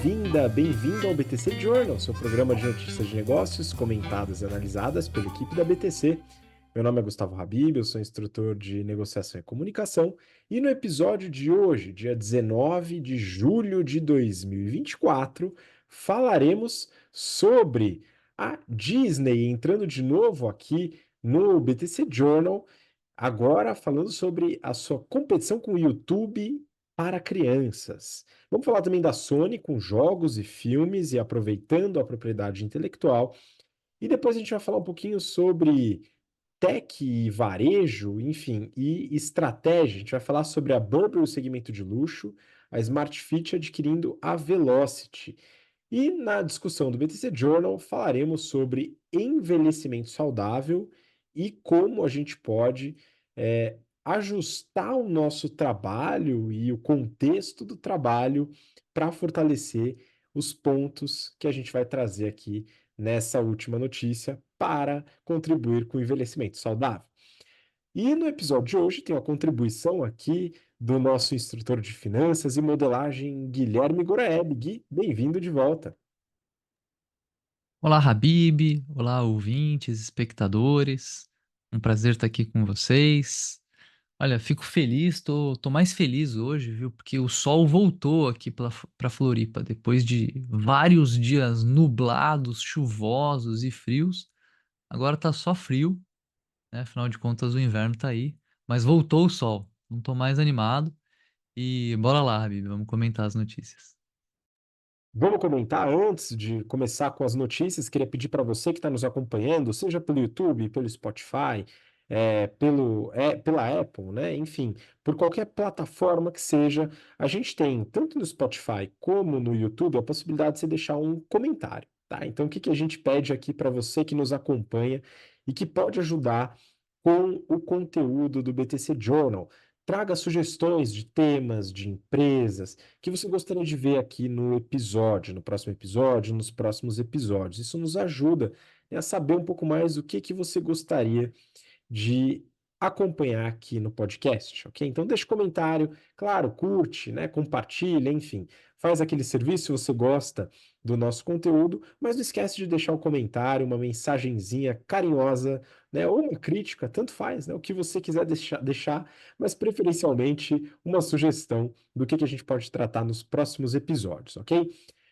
bem-vinda, bem-vindo ao BTC Journal, seu programa de notícias de negócios comentadas e analisadas pela equipe da BTC. Meu nome é Gustavo Habib, eu sou instrutor de negociação e comunicação, e no episódio de hoje, dia 19 de julho de 2024, falaremos sobre a Disney entrando de novo aqui no BTC Journal, agora falando sobre a sua competição com o YouTube para crianças. Vamos falar também da Sony com jogos e filmes e aproveitando a propriedade intelectual. E depois a gente vai falar um pouquinho sobre tech e varejo, enfim, e estratégia. A gente vai falar sobre a Burberry, o segmento de luxo, a Smart Fit adquirindo a Velocity. E na discussão do BTC Journal falaremos sobre envelhecimento saudável e como a gente pode ajustar o nosso trabalho e o contexto do trabalho para fortalecer os pontos que a gente vai trazer aqui nessa última notícia para contribuir com o envelhecimento saudável. E no episódio de hoje tem a contribuição aqui do nosso instrutor de finanças e modelagem, Guilherme Goraeb. Gui, bem-vindo de volta. Olá, Habib. Olá, ouvintes, espectadores. Um prazer estar aqui com vocês. Olha, fico feliz, tô mais feliz hoje, viu? Porque o sol voltou aqui para Floripa, depois de vários dias nublados, chuvosos e frios. Agora tá só frio, né? Afinal de contas, o inverno tá aí. Mas voltou o sol. Não tô mais animado. E bora lá, Habib, vamos comentar as notícias. Vamos comentar antes de começar com as notícias. Queria pedir para você que está nos acompanhando, seja pelo YouTube, pelo Spotify, pela Apple, né? Enfim, por qualquer plataforma que seja, a gente tem, tanto no Spotify como no YouTube, a possibilidade de você deixar um comentário, tá? Então, o que que a gente pede aqui para você que nos acompanha e que pode ajudar com o conteúdo do BTC Journal? Traga sugestões de temas, de empresas que você gostaria de ver aqui no episódio, no próximo episódio, nos próximos episódios. Isso nos ajuda, né, a saber um pouco mais o que que você gostaria de acompanhar aqui no podcast, ok? Então deixa comentário, claro, curte, né, compartilha, enfim, faz aquele serviço se você gosta do nosso conteúdo, mas não esquece de deixar um comentário, uma mensagenzinha carinhosa, né, ou uma crítica, tanto faz, né, o que você quiser deixar, mas preferencialmente uma sugestão do que a gente pode tratar nos próximos episódios, ok?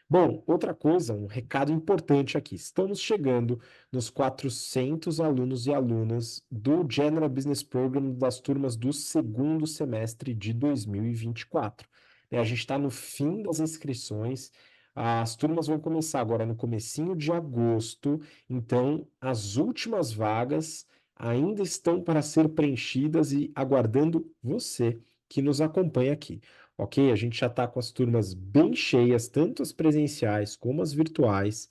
Bom, outra coisa, um recado importante aqui. Estamos chegando nos 400 alunos e alunas do General Business Program das turmas do segundo semestre de 2024. A gente está no fim das inscrições, as turmas vão começar agora no comecinho de agosto, então as últimas vagas ainda estão para ser preenchidas e aguardando você que nos acompanha aqui. Ok? A gente já está com as turmas bem cheias, tanto as presenciais como as virtuais,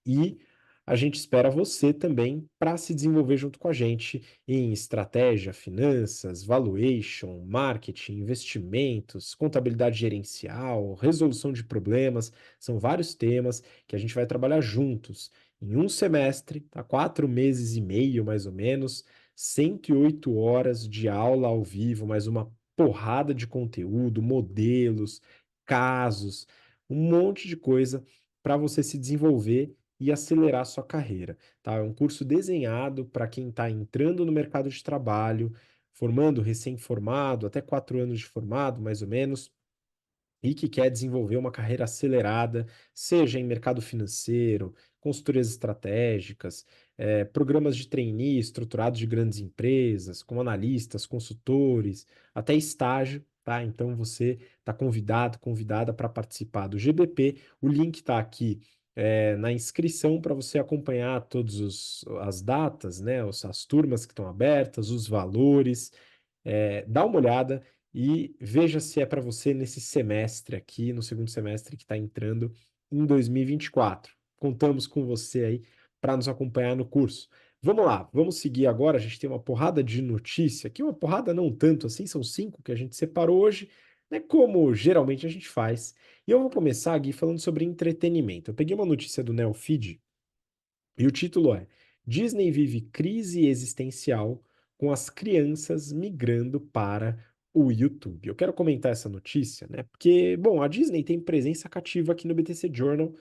e a gente espera você também para se desenvolver junto com a gente em estratégia, finanças, valuation, marketing, investimentos, contabilidade gerencial, resolução de problemas. São vários temas que a gente vai trabalhar juntos em um semestre, tá? 4 meses e meio mais ou menos, 108 horas de aula ao vivo, mais uma porrada de conteúdo, modelos, casos, um monte de coisa para você se desenvolver e acelerar sua carreira, tá? É um curso desenhado para quem está entrando no mercado de trabalho, formando, recém-formado, até 4 anos de formado, mais ou menos, e que quer desenvolver uma carreira acelerada, seja em mercado financeiro, consultorias estratégicas, programas de trainee estruturados de grandes empresas, como analistas, consultores, até estágio, tá? Então você está convidado, convidada para participar do GBP. O link está aqui na inscrição para você acompanhar todas as datas, né? As turmas que estão abertas, os valores. Dá uma olhada e veja se é para você nesse semestre aqui, no segundo semestre que está entrando em 2024. Contamos com você aí para nos acompanhar no curso. Vamos lá, vamos seguir agora. A gente tem uma porrada de notícia aqui, uma porrada não tanto assim, são 5 que a gente separou hoje, né? Como geralmente a gente faz. E eu vou começar aqui falando sobre entretenimento. Eu peguei uma notícia do Neofeed e o título é: Disney vive crise existencial com as crianças migrando para o YouTube. Eu quero comentar essa notícia, né? Porque, bom, a Disney tem presença cativa aqui no BTC Journal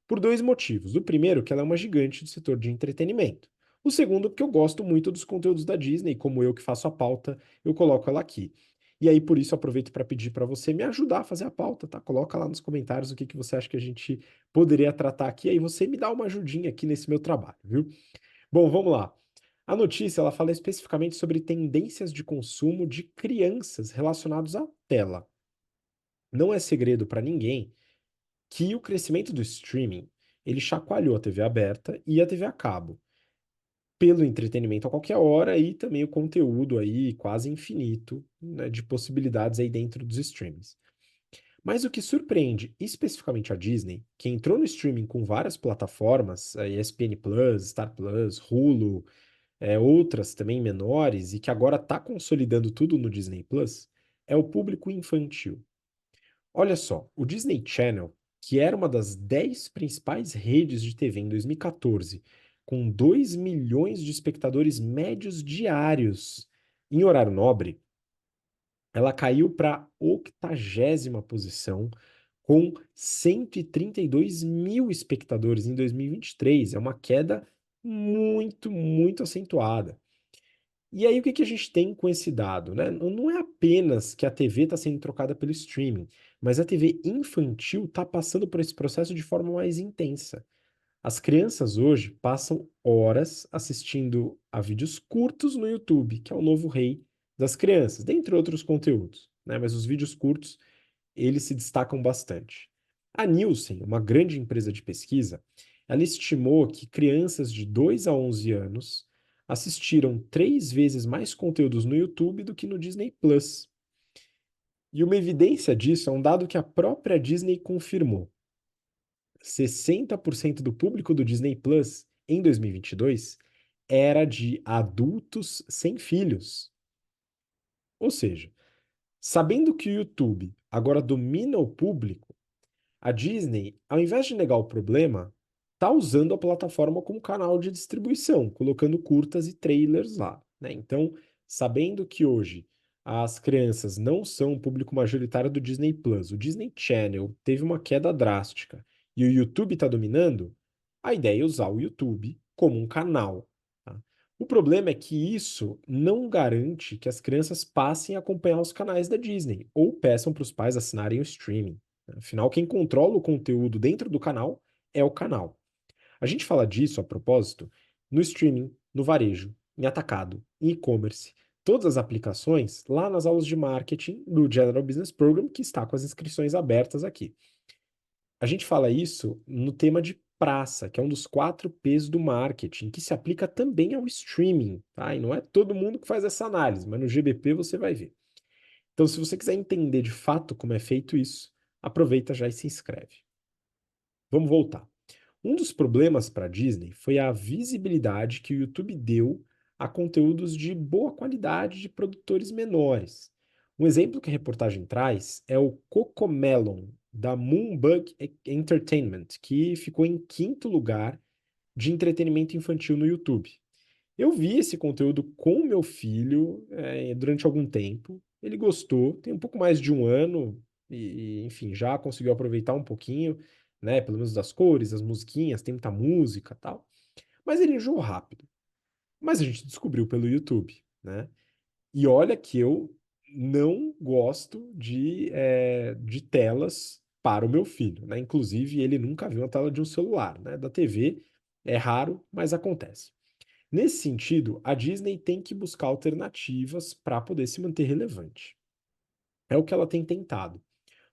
por dois motivos. O primeiro, que ela é uma gigante do setor de entretenimento. O segundo, porque eu gosto muito dos conteúdos da Disney, como eu que faço a pauta, eu coloco ela aqui. E aí, por isso, eu aproveito para pedir para você me ajudar a fazer a pauta, tá? Coloca lá nos comentários o que que você acha que a gente poderia tratar aqui, aí você me dá uma ajudinha aqui nesse meu trabalho, viu? Bom, vamos lá. A notícia ela fala especificamente sobre tendências de consumo de crianças relacionados à tela. Não é segredo para ninguém que o crescimento do streaming ele chacoalhou a TV aberta e a TV a cabo, pelo entretenimento a qualquer hora e também o conteúdo aí quase infinito, né, de possibilidades aí dentro dos streamings. Mas o que surpreende especificamente a Disney, que entrou no streaming com várias plataformas, a ESPN Plus, Star Plus, Hulu, outras também menores e que agora está consolidando tudo no Disney Plus, é o público infantil. Olha só, o Disney Channel, que era uma das 10 principais redes de TV em 2014, com 2 milhões de espectadores médios diários em horário nobre, ela caiu para a 80ª posição, com 132 mil espectadores em 2023. É uma queda muito, muito acentuada. E aí, o que que a gente tem com esse dado, né? Não é apenas que a TV está sendo trocada pelo streaming, mas a TV infantil está passando por esse processo de forma mais intensa. As crianças hoje passam horas assistindo a vídeos curtos no YouTube, que é o novo rei das crianças, dentre outros conteúdos, né? Mas os vídeos curtos eles se destacam bastante. A Nielsen, uma grande empresa de pesquisa, ela estimou que crianças de 2 a 11 anos assistiram 3 vezes mais conteúdos no YouTube do que no Disney Plus. E uma evidência disso é um dado que a própria Disney confirmou. 60% do público do Disney Plus em 2022 era de adultos sem filhos. Ou seja, sabendo que o YouTube agora domina o público, a Disney, ao invés de negar o problema, tá usando a plataforma como canal de distribuição, colocando curtas e trailers lá, né? Então, sabendo que hoje as crianças não são o público majoritário do Disney Plus, o Disney Channel teve uma queda drástica e o YouTube está dominando, a ideia é usar o YouTube como um canal, tá? O problema é que isso não garante que as crianças passem a acompanhar os canais da Disney ou peçam para os pais assinarem o streaming. Afinal, quem controla o conteúdo dentro do canal é o canal. A gente fala disso, a propósito, no streaming, no varejo, em atacado, em e-commerce, todas as aplicações, lá nas aulas de marketing do General Business Program, que está com as inscrições abertas aqui. A gente fala isso no tema de praça, que é um dos 4 P's do marketing, que se aplica também ao streaming, tá? E não é todo mundo que faz essa análise, mas no GBP você vai ver. Então, se você quiser entender de fato como é feito isso, aproveita já e se inscreve. Vamos voltar. Um dos problemas para a Disney foi a visibilidade que o YouTube deu a conteúdos de boa qualidade de produtores menores. Um exemplo que a reportagem traz é o Cocomelon, da Moonbug Entertainment, que ficou em quinto lugar de entretenimento infantil no YouTube. Eu vi esse conteúdo com meu filho durante algum tempo. Ele gostou, tem um pouco mais de um ano enfim, já conseguiu aproveitar um pouquinho, né? Pelo menos das cores, das musiquinhas, tem muita música e tal. Mas ele enjoou rápido. Mas a gente descobriu pelo YouTube, né? E olha que eu não gosto de telas para o meu filho, né? Inclusive, ele nunca viu a tela de um celular, né? Da TV é raro, mas acontece. Nesse sentido, a Disney tem que buscar alternativas para poder se manter relevante. É o que ela tem tentado.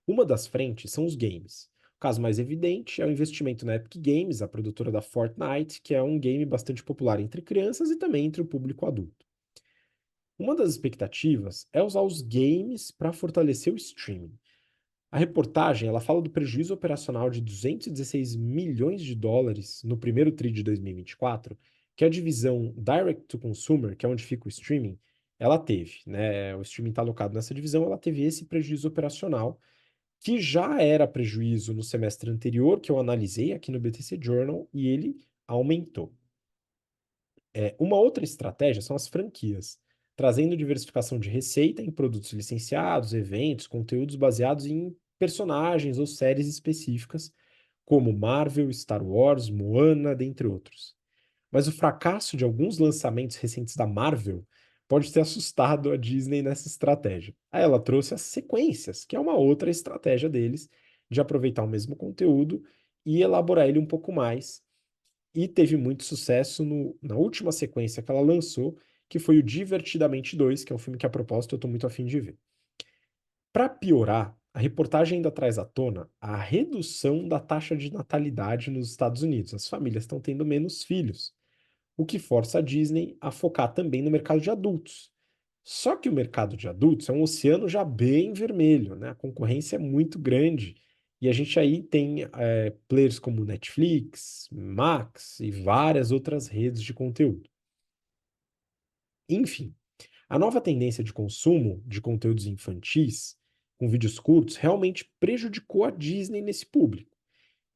Uma das frentes são os games. O caso mais evidente é o investimento na Epic Games, a produtora da Fortnite, que é um game bastante popular entre crianças e também entre o público adulto. Uma das expectativas é usar os games para fortalecer o streaming. A reportagem ela fala do prejuízo operacional de 216 milhões de dólares no primeiro TRI de 2024, que a divisão Direct to Consumer, que é onde fica o streaming, ela teve, né? O streaming está alocado nessa divisão, ela teve esse prejuízo operacional, que já era prejuízo no semestre anterior, que eu analisei aqui no BTC Journal, e ele aumentou. Uma outra estratégia são as franquias. trazendo diversificação de receita em produtos licenciados, eventos, conteúdos baseados em personagens ou séries específicas, como Marvel, Star Wars, Moana, dentre outros. Mas o fracasso de alguns lançamentos recentes da Marvel pode ter assustado a Disney nessa estratégia. Aí ela trouxe as sequências, que é uma outra estratégia deles de aproveitar o mesmo conteúdo e elaborar ele um pouco mais. E teve muito sucesso na última sequência que ela lançou, que foi o Divertidamente 2, que é um filme que, a propósito, eu estou muito afim de ver. Para piorar, a reportagem ainda traz à tona a redução da taxa de natalidade nos Estados Unidos. As famílias estão tendo menos filhos, o que força a Disney a focar também no mercado de adultos. Só que o mercado de adultos é um oceano já bem vermelho, né? A concorrência é muito grande. E a gente aí tem players como Netflix, Max e várias outras redes de conteúdo. Enfim, a nova tendência de consumo de conteúdos infantis, com vídeos curtos, realmente prejudicou a Disney nesse público.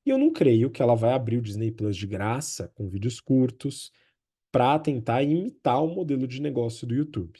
E eu não creio que ela vai abrir o Disney Plus de graça, com vídeos curtos, para tentar imitar o modelo de negócio do YouTube.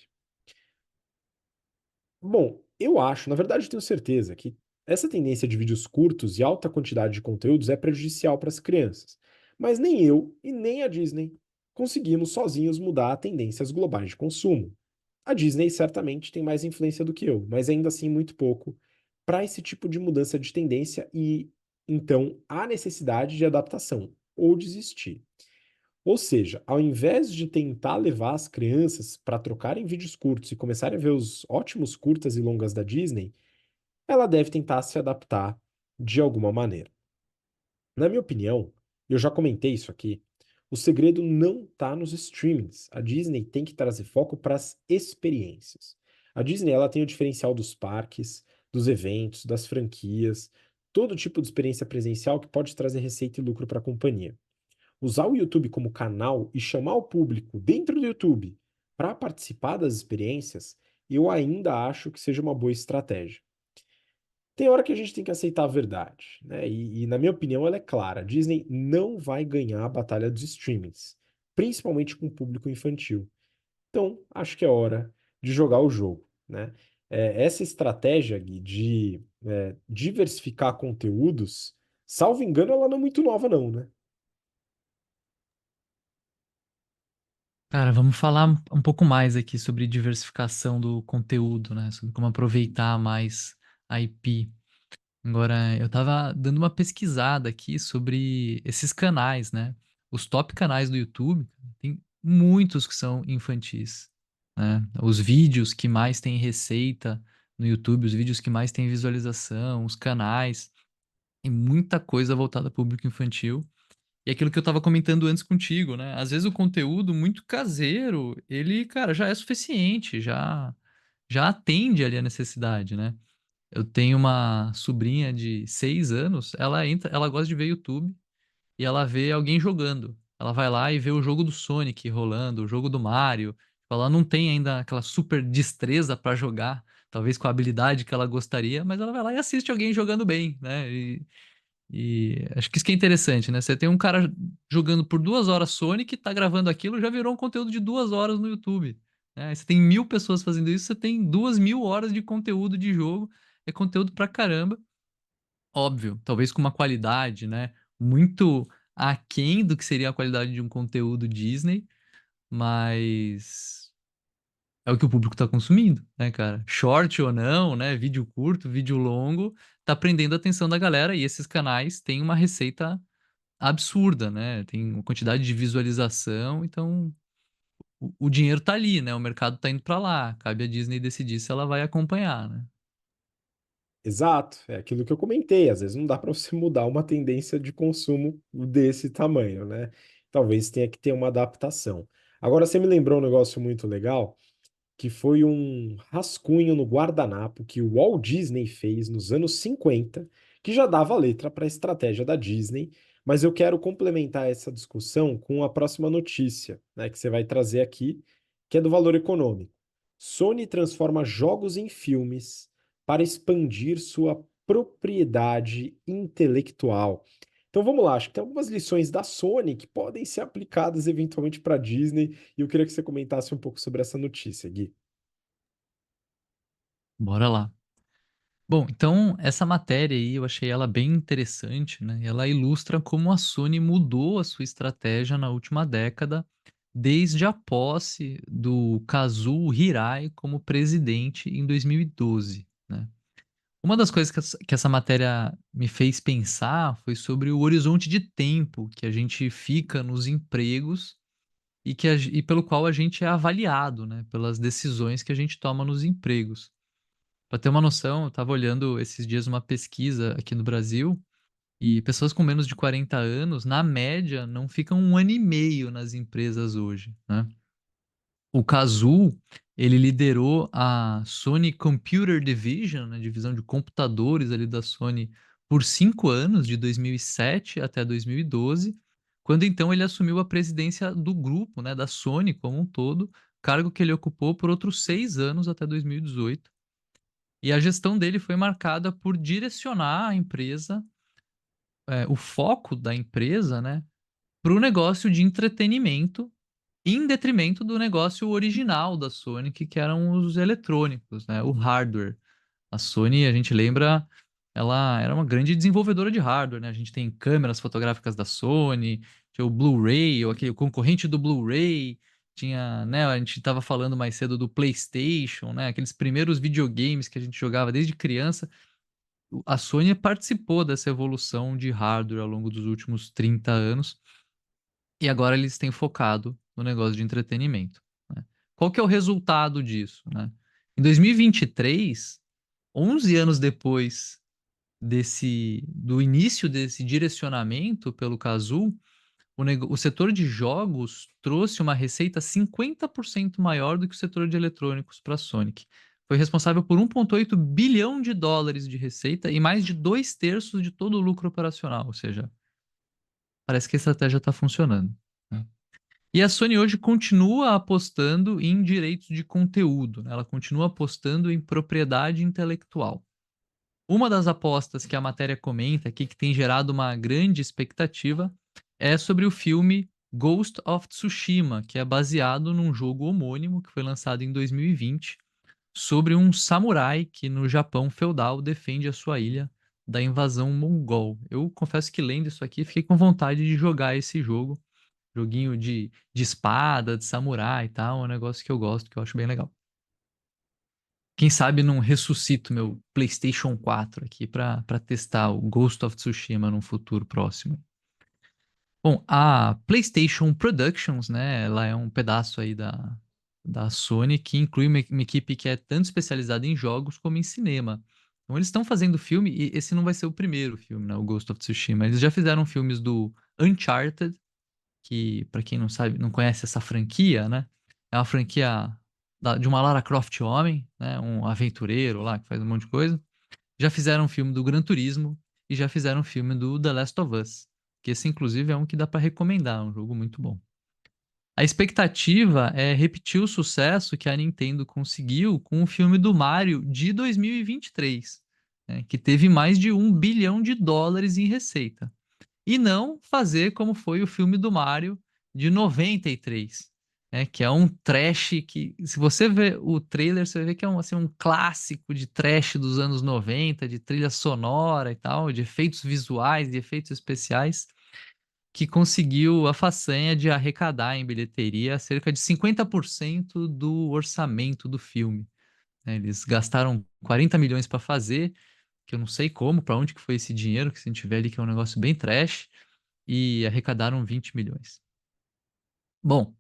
Bom, eu acho, na verdade, eu tenho certeza que essa tendência de vídeos curtos e alta quantidade de conteúdos é prejudicial para as crianças. Mas nem eu e nem a Disney conseguimos sozinhos mudar a tendências globais de consumo. A Disney certamente tem mais influência do que eu, mas ainda assim muito pouco para esse tipo de mudança de tendência e então há necessidade de adaptação ou desistir. Ou seja, ao invés de tentar levar as crianças para trocarem vídeos curtos e começarem a ver os ótimos curtas e longas da Disney, ela deve tentar se adaptar de alguma maneira. Na minha opinião, e eu já comentei isso aqui, o segredo não está nos streamings. A Disney tem que trazer foco para as experiências. A Disney ela tem o diferencial dos parques, dos eventos, das franquias, todo tipo de experiência presencial que pode trazer receita e lucro para a companhia. Usar o YouTube como canal e chamar o público dentro do YouTube para participar das experiências, eu ainda acho que seja uma boa estratégia. Tem hora que a gente tem que aceitar a verdade, né? Na minha opinião, ela é clara. A Disney não vai ganhar a batalha dos streamings, principalmente com o público infantil. Então, acho que é hora de jogar o jogo, né? Essa estratégia, Gui, de diversificar conteúdos, salvo engano, ela não é muito nova, não, né? Cara, vamos falar um pouco mais aqui sobre diversificação do conteúdo, né? Sobre como aproveitar mais a IP. Agora, eu tava dando uma pesquisada aqui sobre esses canais, né? Os top canais do YouTube, tem muitos que são infantis, né? Os vídeos que mais têm receita no YouTube, os vídeos que mais têm visualização, os canais, tem muita coisa voltada ao público infantil. E aquilo que eu tava comentando antes contigo, né? Às vezes o conteúdo muito caseiro, ele, cara, já é suficiente, já atende ali a necessidade, né? Eu tenho uma sobrinha de 6 anos, ela gosta de ver YouTube e ela vê alguém jogando. Ela vai lá e vê o jogo do Sonic rolando, o jogo do Mario. Ela não tem ainda aquela super destreza pra jogar, talvez com a habilidade que ela gostaria, mas ela vai lá e assiste alguém jogando bem, né? E acho que isso que é interessante, né? Você tem um cara jogando por 2 horas Sonic, tá gravando aquilo, já virou um conteúdo de 2 horas no YouTube. Né? Você tem 1.000 pessoas fazendo isso, você tem 2.000 horas de conteúdo de jogo. É conteúdo pra caramba. Óbvio, talvez com uma qualidade, né? Muito aquém do que seria a qualidade de um conteúdo Disney, mas é o que o público tá consumindo, né, cara? Short ou não, né? Vídeo curto, vídeo longo, tá prendendo a atenção da galera e esses canais têm uma receita absurda, né? Tem uma quantidade de visualização, então o dinheiro tá ali, né? O mercado tá indo pra lá. Cabe a Disney decidir se ela vai acompanhar, né? Exato, é aquilo que eu comentei. Às vezes não dá para você mudar uma tendência de consumo desse tamanho, né? Talvez tenha que ter uma adaptação. Agora, você me lembrou um negócio muito legal, que foi um rascunho no guardanapo que o Walt Disney fez nos anos 50, que já dava letra para a estratégia da Disney, mas eu quero complementar essa discussão com a próxima notícia, né, que você vai trazer aqui, que é do valor econômico. Sony transforma jogos em filmes para expandir sua propriedade intelectual. Então vamos lá, acho que tem algumas lições da Sony que podem ser aplicadas eventualmente para a Disney, e eu queria que você comentasse um pouco sobre essa notícia, Gui. Bora lá. Bom, então essa matéria aí eu achei ela bem interessante, né? E ela ilustra como a Sony mudou a sua estratégia na última década, desde a posse do Kazuo Hirai como presidente em 2012, né? Uma das coisas que essa matéria me fez pensar foi sobre o horizonte de tempo que a gente fica nos empregos e pelo qual a gente é avaliado, né? Pelas decisões que a gente toma nos empregos. Para ter uma noção, eu estava olhando esses dias uma pesquisa aqui no Brasil e pessoas com menos de 40 anos, na média, não ficam um ano e meio nas empresas hoje, né? O Kazuo, ele liderou a Sony Computer Division, né, divisão de computadores ali da Sony, por 5 anos, de 2007 até 2012, quando então ele assumiu a presidência do grupo, né, da Sony como um todo, cargo que ele ocupou por outros 6 anos até 2018. E a gestão dele foi marcada por direcionar a empresa, o foco da empresa, né, para o negócio de entretenimento, em detrimento do negócio original da Sony, que eram os eletrônicos, né, o hardware. A Sony, a gente lembra, ela era uma grande desenvolvedora de hardware, né? A gente tem câmeras fotográficas da Sony, tinha o Blu-ray, ou aquele concorrente do Blu-ray, tinha, né, a gente estava falando mais cedo do PlayStation, né? Aqueles primeiros videogames que a gente jogava desde criança. A Sony participou dessa evolução de hardware ao longo dos últimos 30 anos e agora eles têm focado no negócio de entretenimento, né? Qual que é o resultado disso, né? Em 2023, 11 anos depois do início desse direcionamento pelo Cazul, o setor de jogos trouxe uma receita 50% maior do que o setor de eletrônicos para a Sonic. Foi responsável por 1,8 bilhão de dólares de receita e mais de 2/3 de todo o lucro operacional, ou seja, parece que a estratégia está funcionando, né? E a Sony hoje continua apostando em direitos de conteúdo, né? Ela continua apostando em propriedade intelectual. Uma das apostas que a matéria comenta aqui, que tem gerado uma grande expectativa, é sobre o filme Ghost of Tsushima, que é baseado num jogo homônimo que foi lançado em 2020, sobre um samurai que no Japão feudal defende a sua ilha da invasão mongol. Eu confesso que lendo isso aqui, fiquei com vontade de jogar esse jogo, joguinho de espada, de samurai e tal, é um negócio que eu gosto, que eu acho bem legal. Quem sabe não ressuscito meu PlayStation 4 aqui para testar o Ghost of Tsushima num futuro próximo. Bom, a PlayStation Productions, né, ela é um pedaço aí da Sony que inclui uma equipe que é tanto especializada em jogos como em cinema. Então eles estão fazendo filme e esse não vai ser o primeiro filme, né, o Ghost of Tsushima. Eles já fizeram filmes do Uncharted, que para quem não sabe, não conhece essa franquia, né, é uma franquia de uma Lara Croft homem, né, um aventureiro lá que faz um monte de coisa. Já fizeram um filme do Gran Turismo e já fizeram um filme do The Last of Us, que esse inclusive é um que dá para recomendar, um jogo muito bom. A expectativa é repetir o sucesso que a Nintendo conseguiu com o filme do Mario de 2023, né, que teve mais de 1 bilhão de dólares em receita. E não fazer como foi o filme do Mario de 93, né, que é um trash que, se você ver o trailer, você vai ver que é um, assim, um clássico de trash dos anos 90, de trilha sonora e tal, de efeitos visuais, de efeitos especiais, que conseguiu a façanha de arrecadar em bilheteria cerca de 50% do orçamento do filme, né? Eles gastaram 40 milhões para fazer, que eu não sei como, para onde que foi esse dinheiro, que se a gente tiver ali que é um negócio bem trash, e arrecadaram 20 milhões. Bom,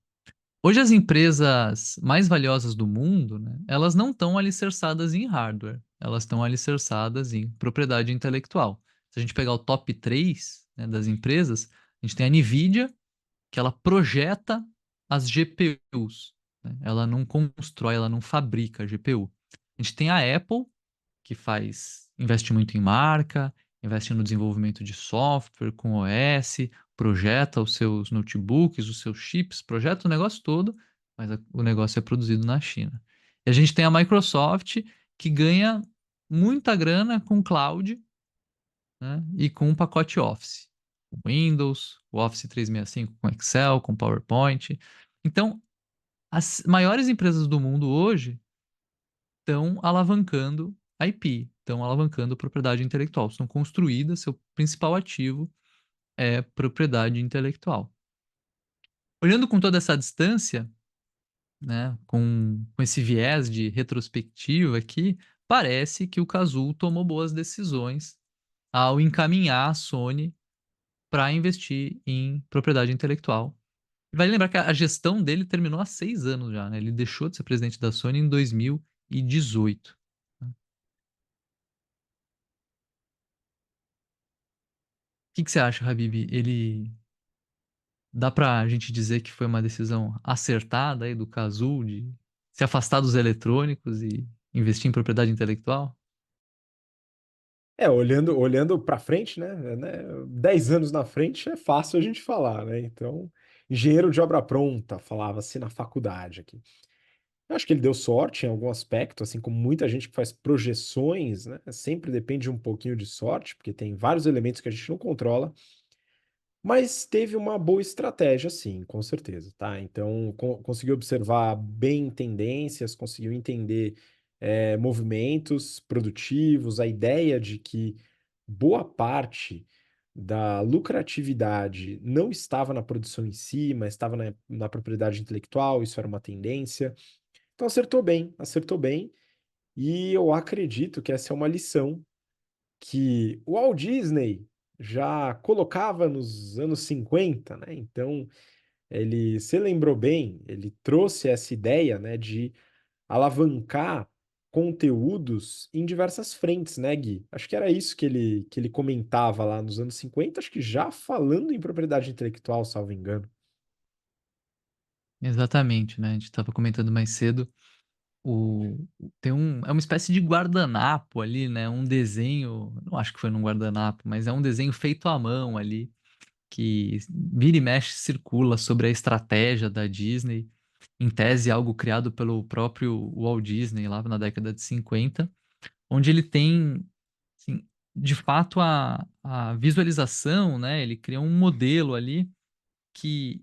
hoje as empresas mais valiosas do mundo, né, elas não estão alicerçadas em hardware, elas estão alicerçadas em propriedade intelectual. Se a gente pegar o top 3, né, das empresas, a gente tem a Nvidia, que ela projeta as GPUs, né? Ela não constrói, ela não fabrica a GPU. A gente tem a Apple, que investe muito em marca, investe no desenvolvimento de software com OS, projeta os seus notebooks, os seus chips, projeta o negócio todo, mas o negócio é produzido na China. E a gente tem a Microsoft, que ganha muita grana com cloud, né, e com um pacote Office. com Windows, o Office 365 com Excel, com PowerPoint. Então, as maiores empresas do mundo hoje estão alavancando IP, estão alavancando propriedade intelectual, estão construídas, seu principal ativo é propriedade intelectual. Olhando com toda essa distância, né, com esse viés de retrospectiva aqui, parece que o Cazul tomou boas decisões ao encaminhar a Sony para investir em propriedade intelectual. Vale lembrar que a gestão dele terminou há 6 anos já, né, ele deixou de ser presidente da Sony em 2018, né. Que você acha, Habib? Ele dá pra gente dizer que foi uma decisão acertada aí do Cazul de se afastar dos eletrônicos e investir em propriedade intelectual? Olhando para frente, né, 10 anos na frente é fácil a gente falar, né? Então, engenheiro de obra pronta, falava-se na faculdade aqui. Eu acho que ele deu sorte em algum aspecto, assim como muita gente que faz projeções, né? Sempre depende um pouquinho de sorte, porque tem vários elementos que a gente não controla. Mas teve uma boa estratégia, sim, com certeza, tá? Então, conseguiu observar bem tendências, conseguiu entender movimentos produtivos, a ideia de que boa parte da lucratividade não estava na produção em si, mas estava na propriedade intelectual, isso era uma tendência. Então, acertou bem, e eu acredito que essa é uma lição que o Walt Disney já colocava nos anos 50, né? Então, ele se lembrou bem, ele trouxe essa ideia, né, de alavancar conteúdos em diversas frentes, né, Gui? Acho que era isso que ele comentava lá nos anos 50, acho que já falando em propriedade intelectual, salvo engano. Exatamente, né, a gente estava comentando mais cedo, tem é uma espécie de guardanapo ali, né, um desenho, não acho que foi num guardanapo, mas é um desenho feito à mão ali, que vira e mexe circula sobre a estratégia da Disney, em tese algo criado pelo próprio Walt Disney lá na década de 50, onde ele tem, assim, de fato a visualização, né, ele cria um modelo ali que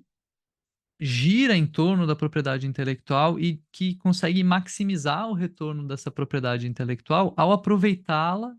gira em torno da propriedade intelectual e que consegue maximizar o retorno dessa propriedade intelectual ao aproveitá-la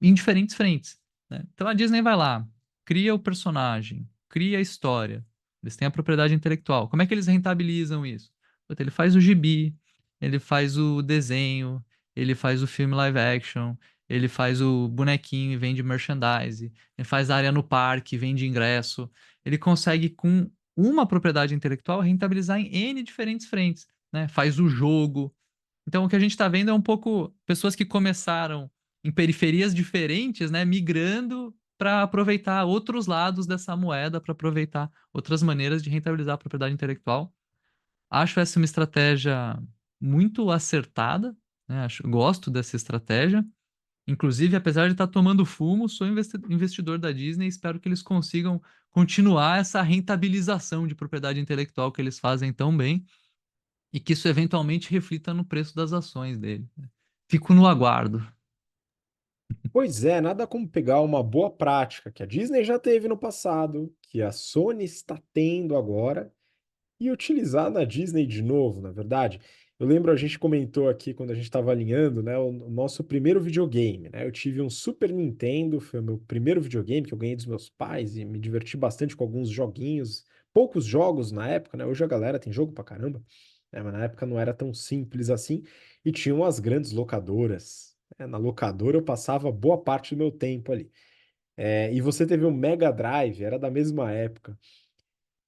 em diferentes frentes, né. Então a Disney vai lá, cria o personagem, cria a história, eles têm a propriedade intelectual. Como é que eles rentabilizam isso? Puta, ele faz o gibi, ele faz o desenho, ele faz o filme live action, ele faz o bonequinho e vende merchandise, ele faz a área no parque, vende ingresso. Ele consegue com uma propriedade intelectual rentabilizar em N diferentes frentes, né? Faz o jogo. Então, o que a gente está vendo é um pouco pessoas que começaram em periferias diferentes, né? Migrando para aproveitar outros lados dessa moeda, para aproveitar outras maneiras de rentabilizar a propriedade intelectual. Acho essa uma estratégia muito acertada, né? Gosto dessa estratégia. Inclusive, apesar de estar tomando fumo, sou investidor da Disney e espero que eles consigam continuar essa rentabilização de propriedade intelectual que eles fazem tão bem e que isso eventualmente reflita no preço das ações dele, né. Fico no aguardo. Pois é, nada como pegar uma boa prática que a Disney já teve no passado, que a Sony está tendo agora, e utilizar na Disney de novo, na verdade. Eu lembro, a gente comentou aqui quando a gente estava alinhando, né, o nosso primeiro videogame, né? Eu tive um Super Nintendo, foi o meu primeiro videogame que eu ganhei dos meus pais e me diverti bastante com alguns joguinhos, poucos jogos na época, né? Hoje a galera tem jogo pra caramba, né? Mas na época não era tão simples assim e tinham as grandes locadoras, né? Na locadora eu passava boa parte do meu tempo ali. E você teve um Mega Drive, era da mesma época.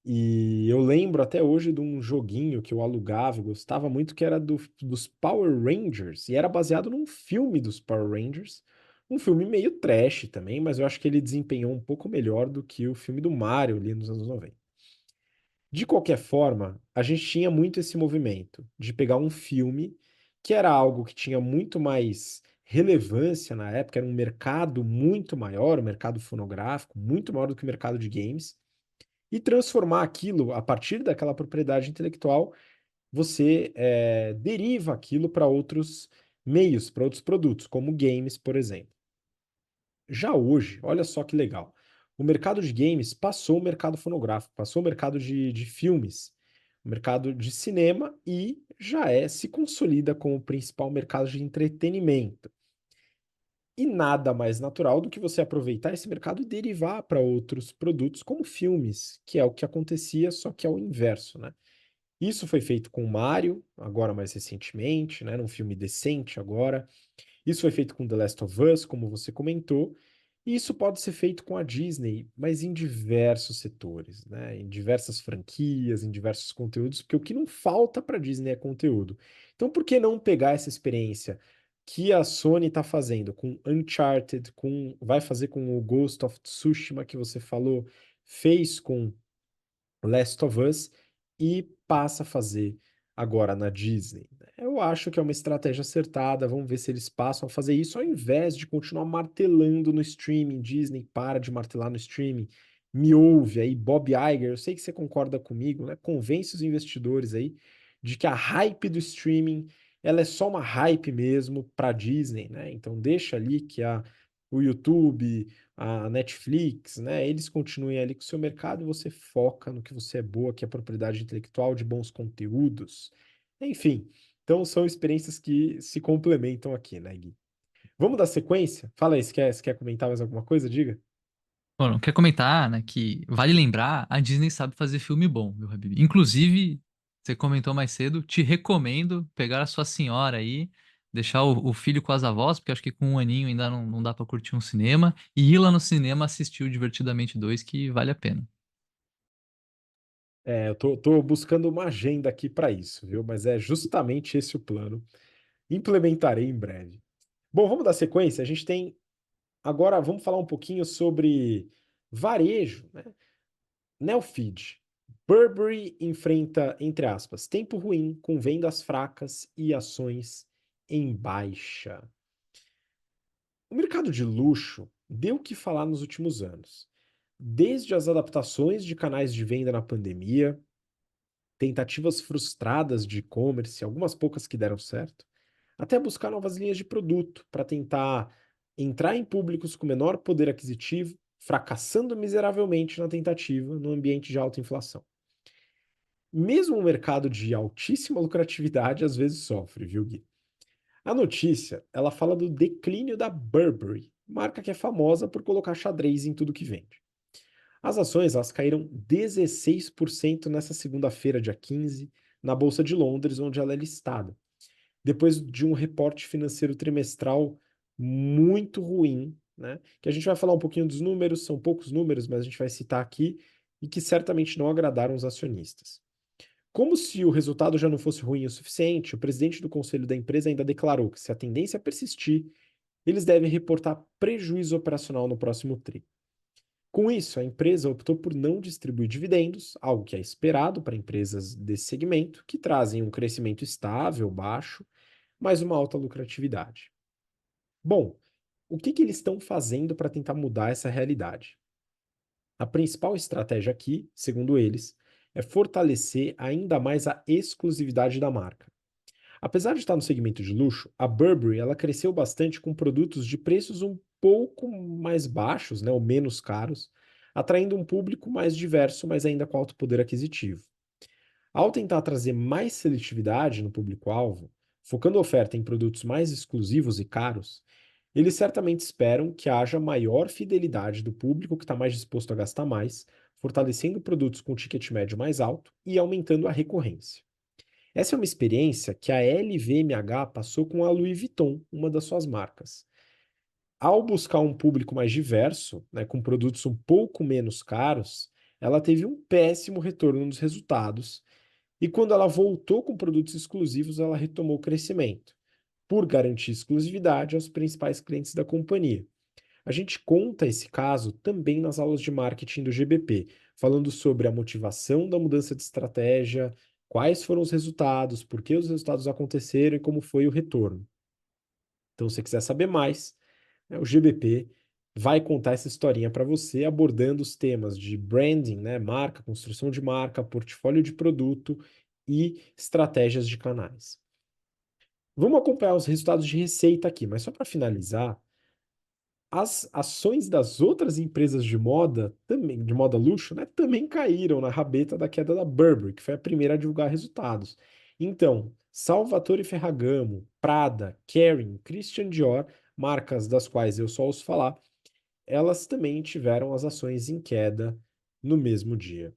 E eu lembro até hoje de um joguinho que eu alugava e gostava muito, que era dos Power Rangers, e era baseado num filme dos Power Rangers. Um filme meio trash também, mas eu acho que ele desempenhou um pouco melhor do que o filme do Mario ali nos anos 90. De qualquer forma, a gente tinha muito esse movimento de pegar um filme que era algo que tinha muito mais relevância na época, era um mercado muito maior, o mercado fonográfico, muito maior do que o mercado de games e transformar aquilo a partir daquela propriedade intelectual, você deriva aquilo para outros meios, para outros produtos, como games, por exemplo. Já hoje, olha só que legal. O mercado de games passou o mercado fonográfico, passou o mercado de filmes, o mercado de cinema e se consolida como o principal mercado de entretenimento. E nada mais natural do que você aproveitar esse mercado e derivar para outros produtos, como filmes, que é o que acontecia, só que é o inverso, né? Isso foi feito com Mario, agora mais recentemente, né? Num filme decente agora. Isso foi feito com The Last of Us, como você comentou, e isso pode ser feito com a Disney, mas em diversos setores, né? Em diversas franquias, em diversos conteúdos, porque o que não falta para a Disney é conteúdo. Então, por que não pegar essa experiência que a Sony está fazendo com Uncharted, vai fazer com o Ghost of Tsushima que você falou, fez com Last of Us e passa a fazer agora na Disney. Eu acho que é uma estratégia acertada. Vamos ver se eles passam a fazer isso ao invés de continuar martelando no streaming. Disney, para de martelar no streaming. Me ouve aí, Bob Iger. Eu sei que você concorda comigo, né? Convence os investidores aí de que a hype do streaming ela é só uma hype mesmo para Disney, né? Então deixa ali que o YouTube, a Netflix, né? Eles continuem ali com o seu mercado e você foca no que você é boa, que é propriedade intelectual de bons conteúdos. Enfim, então são experiências que se complementam aqui, né, Gui? Vamos dar sequência? Fala aí, se quer comentar mais alguma coisa? Diga. Bom, não quer comentar, né, que vale lembrar, a Disney sabe fazer filme bom, viu, Habib? Inclusive, você comentou mais cedo, te recomendo pegar a sua senhora aí, deixar o filho com as avós, porque acho que com um aninho ainda não dá pra curtir um cinema, e ir lá no cinema assistir o Divertidamente 2, que vale a pena. Eu tô buscando uma agenda aqui para isso, viu? Mas é justamente esse o plano. Implementarei em breve. Bom, vamos dar sequência. A gente tem. Agora, vamos falar um pouquinho sobre varejo, né? Neofeed. Burberry enfrenta, entre aspas, tempo ruim, com vendas fracas e ações em baixa. O mercado de luxo deu o que falar nos últimos anos. Desde as adaptações de canais de venda na pandemia, tentativas frustradas de e-commerce, algumas poucas que deram certo, até buscar novas linhas de produto para tentar entrar em públicos com menor poder aquisitivo, fracassando miseravelmente na tentativa no ambiente de alta inflação. Mesmo o mercado de altíssima lucratividade às vezes sofre, viu, Gui? A notícia, ela fala do declínio da Burberry, marca que é famosa por colocar xadrez em tudo que vende. As ações, elas caíram 16% nessa segunda-feira, dia 15, na Bolsa de Londres, onde ela é listada, depois de um reporte financeiro trimestral muito ruim, né? Que a gente vai falar um pouquinho dos números, são poucos números, mas a gente vai citar aqui, e que certamente não agradaram os acionistas. Como se o resultado já não fosse ruim o suficiente, o presidente do conselho da empresa ainda declarou que, se a tendência persistir, eles devem reportar prejuízo operacional no próximo tri. Com isso, a empresa optou por não distribuir dividendos, algo que é esperado para empresas desse segmento, que trazem um crescimento estável, baixo, mas uma alta lucratividade. Bom, o que eles estão fazendo para tentar mudar essa realidade? A principal estratégia aqui, segundo eles, é fortalecer ainda mais a exclusividade da marca. Apesar de estar no segmento de luxo, a Burberry ela cresceu bastante com produtos de preços um pouco mais baixos, né, ou menos caros, atraindo um público mais diverso, mas ainda com alto poder aquisitivo. Ao tentar trazer mais seletividade no público-alvo, focando a oferta em produtos mais exclusivos e caros, eles certamente esperam que haja maior fidelidade do público que está mais disposto a gastar mais, fortalecendo produtos com ticket médio mais alto e aumentando a recorrência. Essa é uma experiência que a LVMH passou com a Louis Vuitton, uma das suas marcas. Ao buscar um público mais diverso, né, com produtos um pouco menos caros, ela teve um péssimo retorno nos resultados, e quando ela voltou com produtos exclusivos, ela retomou o crescimento, por garantir exclusividade aos principais clientes da companhia. A gente conta esse caso também nas aulas de marketing do GBP, falando sobre a motivação da mudança de estratégia, quais foram os resultados, por que os resultados aconteceram e como foi o retorno. Então, se você quiser saber mais, né, o GBP vai contar essa historinha para você, abordando os temas de branding, né, marca, construção de marca, portfólio de produto e estratégias de canais. Vamos acompanhar os resultados de receita aqui, mas só para finalizar, as ações das outras empresas de moda, também, de moda luxo, né, também caíram na rabeta da queda da Burberry, que foi a primeira a divulgar resultados. Então, Salvatore Ferragamo, Prada, Kering, Christian Dior, marcas das quais eu só ouço falar, elas também tiveram as ações em queda no mesmo dia.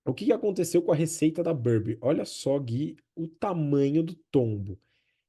O que aconteceu com a receita da Burberry? Olha só, Gui, o tamanho do tombo.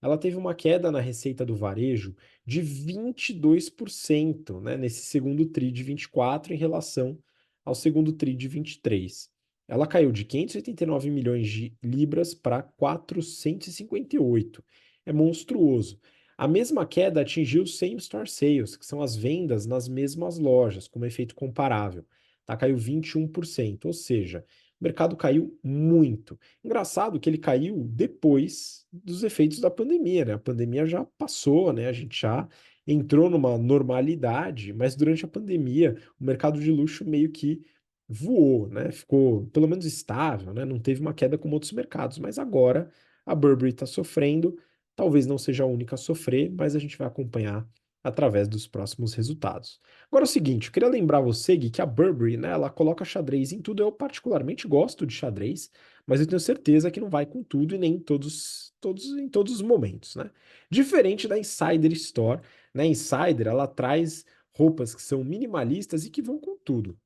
Ela teve uma queda na receita do varejo de 22%, né, nesse segundo TRI de 24 em relação ao segundo TRI de 23. Ela caiu de 589 milhões de libras para 458. É monstruoso. A mesma queda atingiu os same store sales, que são as vendas nas mesmas lojas, como efeito comparável. Tá, caiu 21%, ou seja, o mercado caiu muito. Engraçado que ele caiu depois dos efeitos da pandemia, né? A pandemia já passou, né? A gente já entrou numa normalidade, mas durante a pandemia o mercado de luxo meio que voou, né? Ficou pelo menos estável, né? Não teve uma queda como outros mercados, mas agora a Burberry está sofrendo. Talvez não seja a única a sofrer, mas a gente vai acompanhar através dos próximos resultados. Agora é o seguinte, eu queria lembrar você, Gui, que a Burberry, né, ela coloca xadrez em tudo. Eu particularmente gosto de xadrez, mas eu tenho certeza que não vai com tudo e nem em todos os momentos, né? Diferente da Insider Store, né? Insider, ela traz roupas que são minimalistas e que vão com tudo.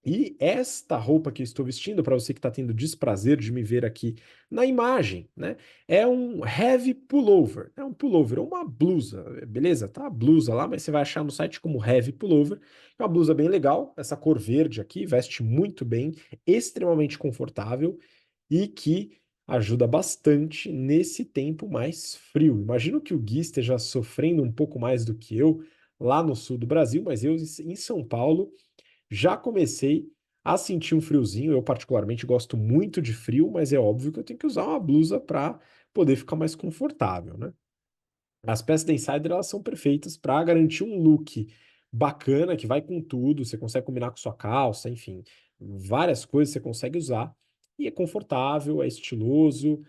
E esta roupa que eu estou vestindo, para você que está tendo desprazer de me ver aqui na imagem, né? É um heavy pullover. É um pullover, uma blusa, beleza? Tá a blusa lá, mas você vai achar no site como heavy pullover. É uma blusa bem legal, essa cor verde aqui, veste muito bem, extremamente confortável e que ajuda bastante nesse tempo mais frio. Imagino que o Gui esteja sofrendo um pouco mais do que eu lá no sul do Brasil, mas eu em São Paulo já comecei a sentir um friozinho. Eu, particularmente, gosto muito de frio, mas é óbvio que eu tenho que usar uma blusa para poder ficar mais confortável, né? As peças da Insider, elas são perfeitas para garantir um look bacana, que vai com tudo. Você consegue combinar com sua calça, enfim, várias coisas você consegue usar. E é confortável, é estiloso,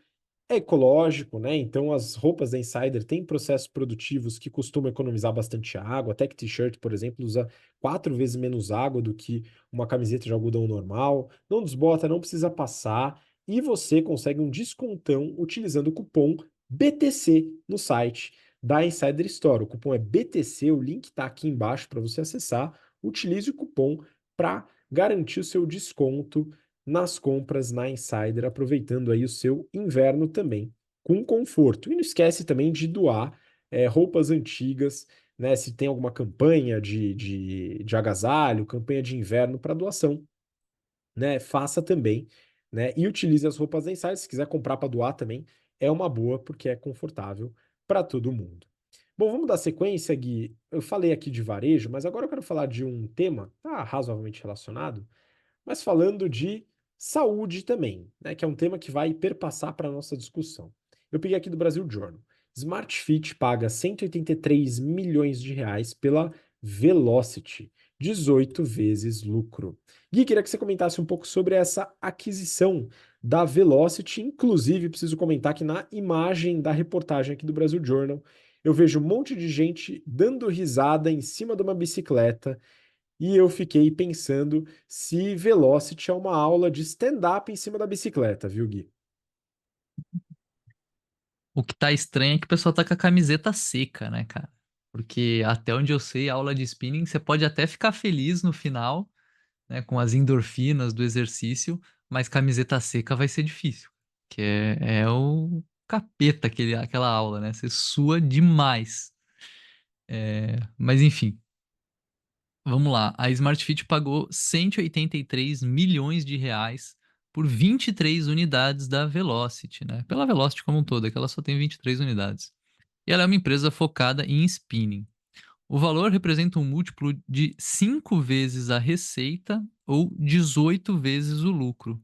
é ecológico, né? Então as roupas da Insider têm processos produtivos que costumam economizar bastante água. A Tech T-shirt, por exemplo, usa 4 vezes menos água do que uma camiseta de algodão normal. Não desbota, não precisa passar. E você consegue um descontão utilizando o cupom BTC no site da Insider Store. O cupom é BTC, o link está aqui embaixo para você acessar. Utilize o cupom para garantir o seu desconto nas compras na Insider, aproveitando aí o seu inverno também com conforto. E não esquece também de doar roupas antigas, né? Se tem alguma campanha de agasalho, campanha de inverno para doação, né? Faça também, né? E utilize as roupas da Insider. Se quiser comprar para doar também, é uma boa, porque é confortável para todo mundo. Bom, vamos dar sequência, Gui. Eu falei aqui de varejo, mas agora eu quero falar de um tema tá, razoavelmente relacionado, mas falando de saúde também, né, que é um tema que vai perpassar para a nossa discussão. Eu peguei aqui do Brasil Journal. Smart Fit paga 183 milhões de reais pela Velocity, 18 vezes lucro. Gui, queria que você comentasse um pouco sobre essa aquisição da Velocity. Inclusive, preciso comentar que na imagem da reportagem aqui do Brasil Journal, eu vejo um monte de gente dando risada em cima de uma bicicleta e eu fiquei pensando se Velocity é uma aula de stand-up em cima da bicicleta, viu, Gui? O que tá estranho é que o pessoal tá com a camiseta seca, né, cara? Porque até onde eu sei, aula de spinning, você pode até ficar feliz no final, né, com as endorfinas do exercício, mas camiseta seca vai ser difícil, que é o capeta aquela aula, né? Você sua demais. Mas enfim, vamos lá. A Smart Fit pagou 183 milhões de reais por 23 unidades da Velocity, né? Pela Velocity como um todo, é que ela só tem 23 unidades. E ela é uma empresa focada em spinning. O valor representa um múltiplo de 5 vezes a receita ou 18 vezes o lucro.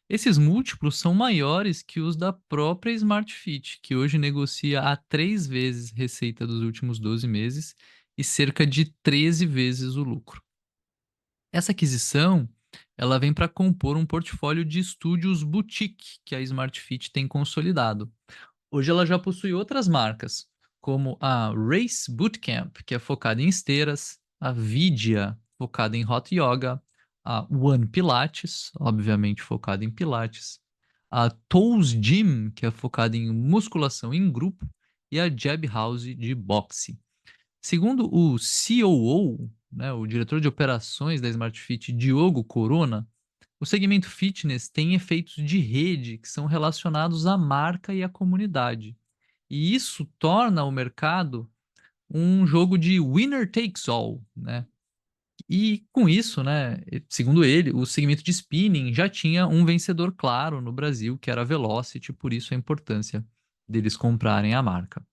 Esses múltiplos são maiores que os da própria Smart Fit, que hoje negocia a 3 vezes receita dos últimos 12 meses e cerca de 13 vezes o lucro. Essa aquisição, ela vem para compor um portfólio de estúdios boutique que a Smart Fit tem consolidado. Hoje ela já possui outras marcas, como a Race Bootcamp, que é focada em esteiras, a Vidya, focada em Hot Yoga, a One Pilates, obviamente focada em Pilates, a Toes Gym, que é focada em musculação em grupo, e a Jab House de boxe. Segundo o COO, né, o diretor de operações da Smart Fit, Diogo Corona, o segmento fitness tem efeitos de rede que são relacionados à marca e à comunidade. E isso torna o mercado um jogo de winner takes all, né? E com isso, né, segundo ele, o segmento de spinning já tinha um vencedor claro no Brasil, que era a Velocity, por isso a importância deles comprarem a marca.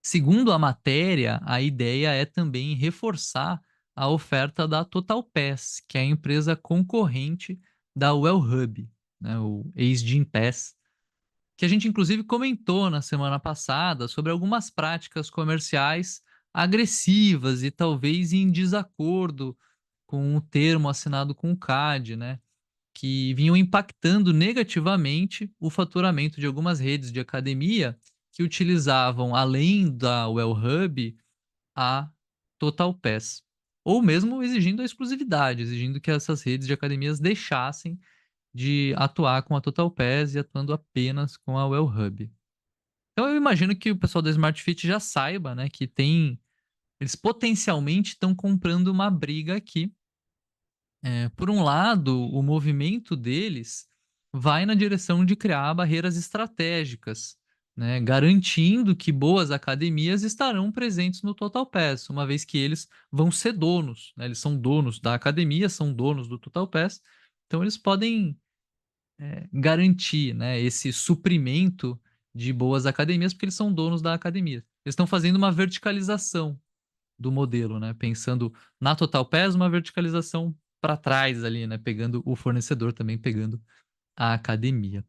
Segundo a matéria, a ideia é também reforçar a oferta da Total Pass, que é a empresa concorrente da Wellhub, né, o ex-Gym Pass, que a gente inclusive comentou na semana passada sobre algumas práticas comerciais agressivas e talvez em desacordo com o termo assinado com o CAD, né, que vinham impactando negativamente o faturamento de algumas redes de academia que utilizavam, além da Wellhub, a Total Pass, ou mesmo exigindo a exclusividade, exigindo que essas redes de academias deixassem de atuar com a Total Pass e atuando apenas com a Wellhub. Então eu imagino que o pessoal da Smart Fit já saiba, né, que eles potencialmente estão comprando uma briga aqui. Por um lado, o movimento deles vai na direção de criar barreiras estratégicas, né, garantindo que boas academias estarão presentes no Total Pass, uma vez que eles vão ser donos, né, eles são donos da academia, são donos do Total Pass, então eles podem garantir, né, esse suprimento de boas academias, porque eles são donos da academia. Eles estão fazendo uma verticalização do modelo, né? Pensando na Total Pass, uma verticalização para trás ali, né? Pegando o fornecedor também, pegando a academia.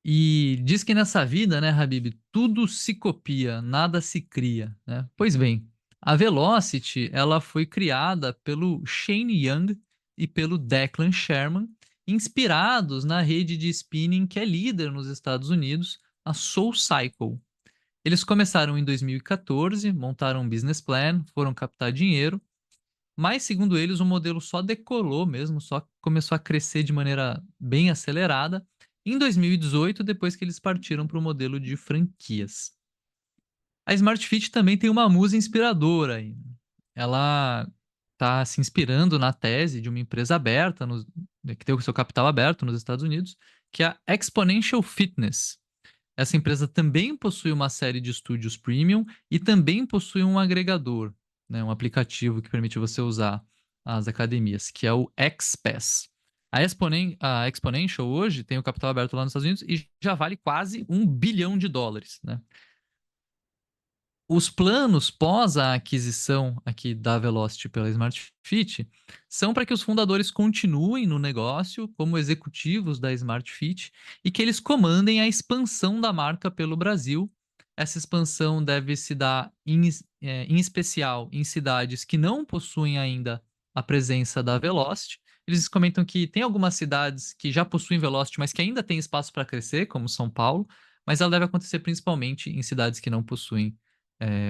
E diz que nessa vida, né, Habib, tudo se copia, nada se cria, né? Pois bem, a Velocity, ela foi criada pelo Shane Young e pelo Declan Sherman, inspirados na rede de spinning que é líder nos Estados Unidos, a SoulCycle. Eles começaram em 2014, montaram um business plan, foram captar dinheiro, mas segundo eles o modelo só decolou mesmo, só começou a crescer de maneira bem acelerada em 2018, depois que eles partiram para o modelo de franquias. A Smart Fit também tem uma musa inspiradora aí. Ela está se inspirando na tese de uma empresa aberta, que tem o seu capital aberto nos Estados Unidos, que é a Exponential Fitness. Essa empresa também possui uma série de estúdios premium e também possui um agregador, né, um aplicativo que permite você usar as academias, que é o XPass. A Exponential hoje tem o capital aberto lá nos Estados Unidos e já vale quase US$ 1 bilhão, né? Os planos pós a aquisição aqui da Velocity pela Smart Fit são para que os fundadores continuem no negócio como executivos da Smart Fit e que eles comandem a expansão da marca pelo Brasil. Essa expansão deve se dar em especial em cidades que não possuem ainda a presença da Velocity. Eles comentam que tem algumas cidades que já possuem Velocity, mas que ainda tem espaço para crescer, como São Paulo, mas ela deve acontecer principalmente em cidades que não possuem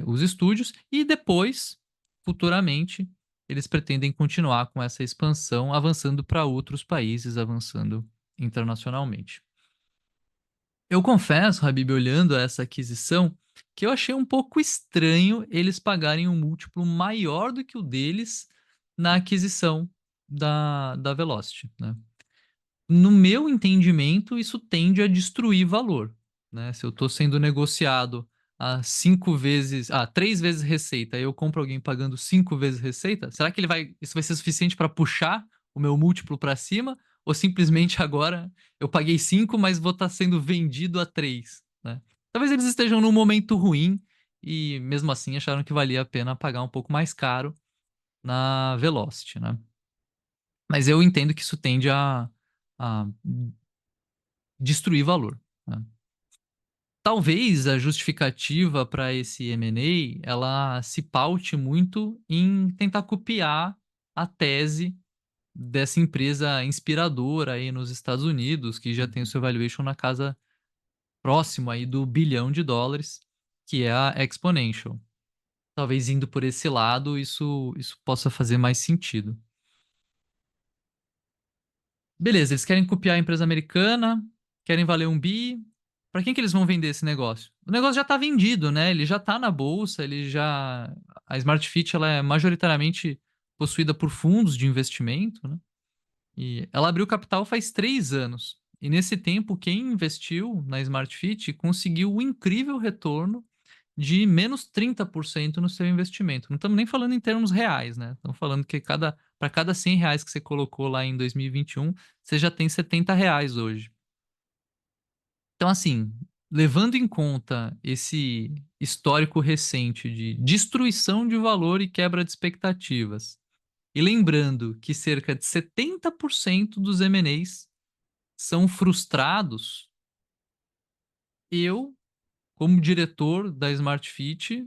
os estúdios, e depois, futuramente, eles pretendem continuar com essa expansão, avançando para outros países, avançando internacionalmente. Eu confesso, Habib, olhando essa aquisição, que eu achei um pouco estranho eles pagarem um múltiplo maior do que o deles na aquisição da Velocity, né? No meu entendimento, isso tende a destruir valor, né? Se eu estou sendo negociado a 5 vezes, 3 vezes receita, e eu compro alguém pagando 5 vezes receita, será que isso vai ser suficiente para puxar o meu múltiplo para cima? Ou simplesmente agora eu paguei 5, mas vou estar sendo vendido a 3, né? Talvez eles estejam num momento ruim e mesmo assim acharam que valia a pena pagar um pouco mais caro na Velocity, né? Mas eu entendo que isso tende a destruir valor, né? Talvez a justificativa para esse M&A ela se paute muito em tentar copiar a tese dessa empresa inspiradora aí nos Estados Unidos, que já tem o seu valuation na casa próximo aí do bilhão de dólares, que é a Exponential. Talvez indo por esse lado, isso possa fazer mais sentido. Beleza, eles querem copiar a empresa americana, querem valer um bi. Para quem que eles vão vender esse negócio? O negócio já está vendido, né? Ele já está na bolsa, ele já a Smart Fit ela é majoritariamente possuída por fundos de investimento, né? E ela abriu capital faz 3 anos. E nesse tempo, quem investiu na Smart Fit conseguiu um incrível retorno de menos 30% no seu investimento. Não estamos nem falando em termos reais, né? Estamos falando que para cada R$ 100 que você colocou lá em 2021, você já tem R$ 70 hoje. Então, assim, levando em conta esse histórico recente de destruição de valor e quebra de expectativas, e lembrando que cerca de 70% dos M&As são frustrados, eu, como diretor da Smart Fit,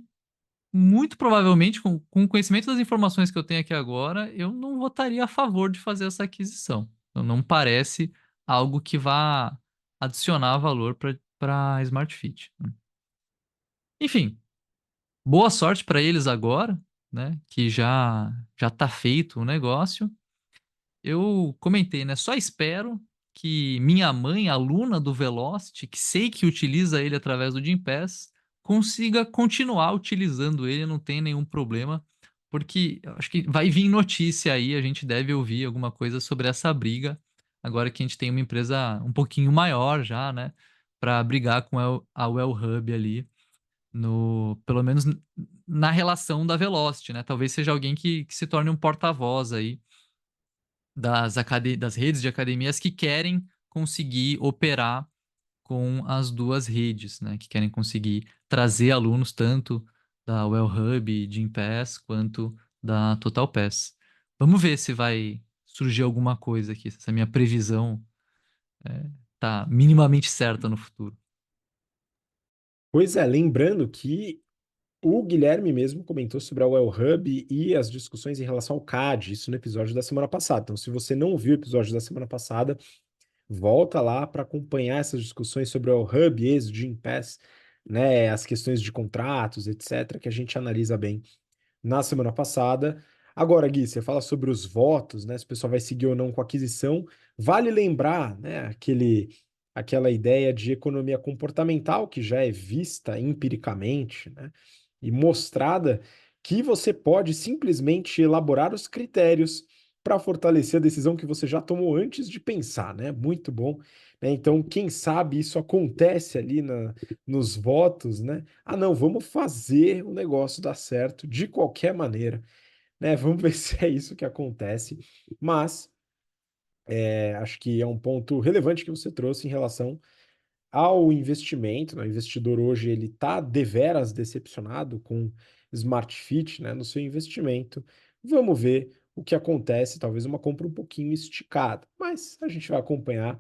muito provavelmente, com o conhecimento das informações que eu tenho aqui agora, eu não votaria a favor de fazer essa aquisição. Então, não parece algo que vá adicionar valor para a Smart Fit, né? Enfim, boa sorte para eles agora, né? Que já está feito o negócio. Eu comentei, né? Só espero que minha mãe, aluna do Velocity, que sei que utiliza ele através do Gympass, consiga continuar utilizando ele, não tem nenhum problema, porque eu acho que vai vir notícia aí, a gente deve ouvir alguma coisa sobre essa briga, agora que a gente tem uma empresa um pouquinho maior já, né, para brigar com a Well Hub ali, no, pelo menos na relação da Velocity, né? Talvez seja alguém que se torne um porta-voz aí das redes de academias que querem conseguir operar com as duas redes, né? Que querem conseguir trazer alunos tanto da Well Hub, Gympass, quanto da Total Pass. Vamos ver se vai surgir alguma coisa aqui, se essa minha previsão tá minimamente certa no futuro. Pois é, lembrando que o Guilherme mesmo comentou sobre a Well Hub e as discussões em relação ao CAD, isso no episódio da semana passada. Então, se você não viu o episódio da semana passada, volta lá para acompanhar essas discussões sobre o Well Hub, êxodo, Gympass, né, as questões de contratos, etc., que a gente analisa bem na semana passada. Agora, Gui, você fala sobre os votos, né? Se o pessoal vai seguir ou não com a aquisição. Vale lembrar, né, aquela ideia de economia comportamental que já é vista empiricamente, né, e mostrada que você pode simplesmente elaborar os critérios para fortalecer a decisão que você já tomou antes de pensar, né? Muito bom. Né? Então, quem sabe isso acontece ali nos votos, né? Ah, não, vamos fazer o negócio dar certo de qualquer maneira, né? Vamos ver se é isso que acontece. Mas acho que é um ponto relevante que você trouxe em relação ao investimento, né? O investidor hoje ele está deveras decepcionado com Smart Fit, né? No seu investimento. Vamos ver o que acontece, talvez uma compra um pouquinho esticada, mas a gente vai acompanhar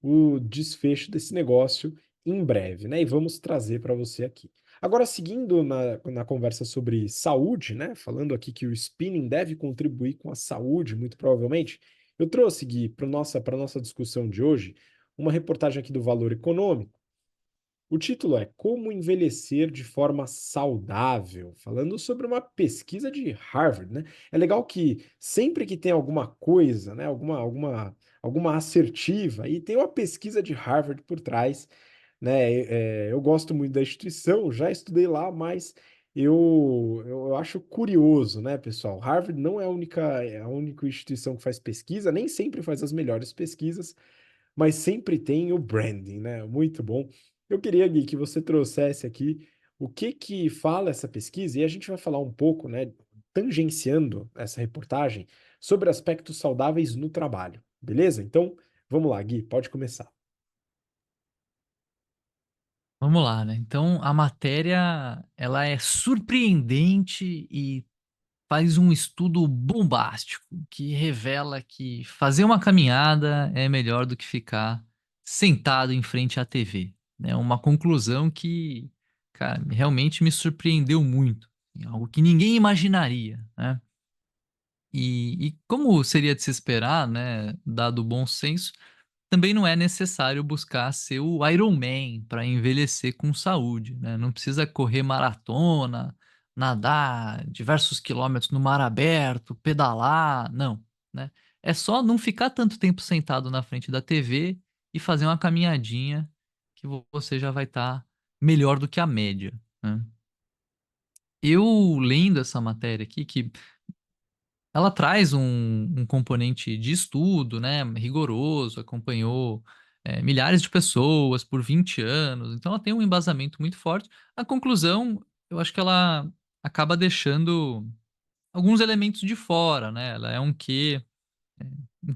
o desfecho desse negócio em breve, né? E vamos trazer para você aqui. Agora, seguindo na conversa sobre saúde, né? Falando aqui que o spinning deve contribuir com a saúde, muito provavelmente, eu trouxe, Gui, para nossa discussão de hoje, uma reportagem aqui do Valor Econômico. O título é Como Envelhecer de Forma Saudável, falando sobre uma pesquisa de Harvard, né? É legal que sempre que tem alguma coisa, né, alguma assertiva, e tem uma pesquisa de Harvard por trás, né? Eu gosto muito da instituição, já estudei lá, mas eu acho curioso, né, pessoal? Harvard não é a única instituição que faz pesquisa, nem sempre faz as melhores pesquisas, mas sempre tem o branding, né? Muito bom. Eu queria, Gui, que você trouxesse aqui o que que fala essa pesquisa e a gente vai falar um pouco, né, tangenciando essa reportagem sobre aspectos saudáveis no trabalho, beleza? Então, vamos lá, Gui, pode começar. Vamos lá, né? Então, a matéria, ela é surpreendente e faz um estudo bombástico que revela que fazer uma caminhada é melhor do que ficar sentado em frente à TV, né? Uma conclusão que, cara, realmente me surpreendeu muito, assim, algo que ninguém imaginaria, né? E como seria de se esperar, né, dado o bom senso, também não é necessário buscar ser o Iron Man para envelhecer com saúde, né? Não precisa correr maratona, nadar diversos quilômetros no mar aberto, pedalar, não, né? É só não ficar tanto tempo sentado na frente da TV e fazer uma caminhadinha que você já vai estar melhor do que a média, né? Eu lendo essa matéria aqui, que ela traz um componente de estudo, né, rigoroso, acompanhou milhares de pessoas por 20 anos, então ela tem um embasamento muito forte. A conclusão, eu acho que ela acaba deixando alguns elementos de fora, né? Ela é um quê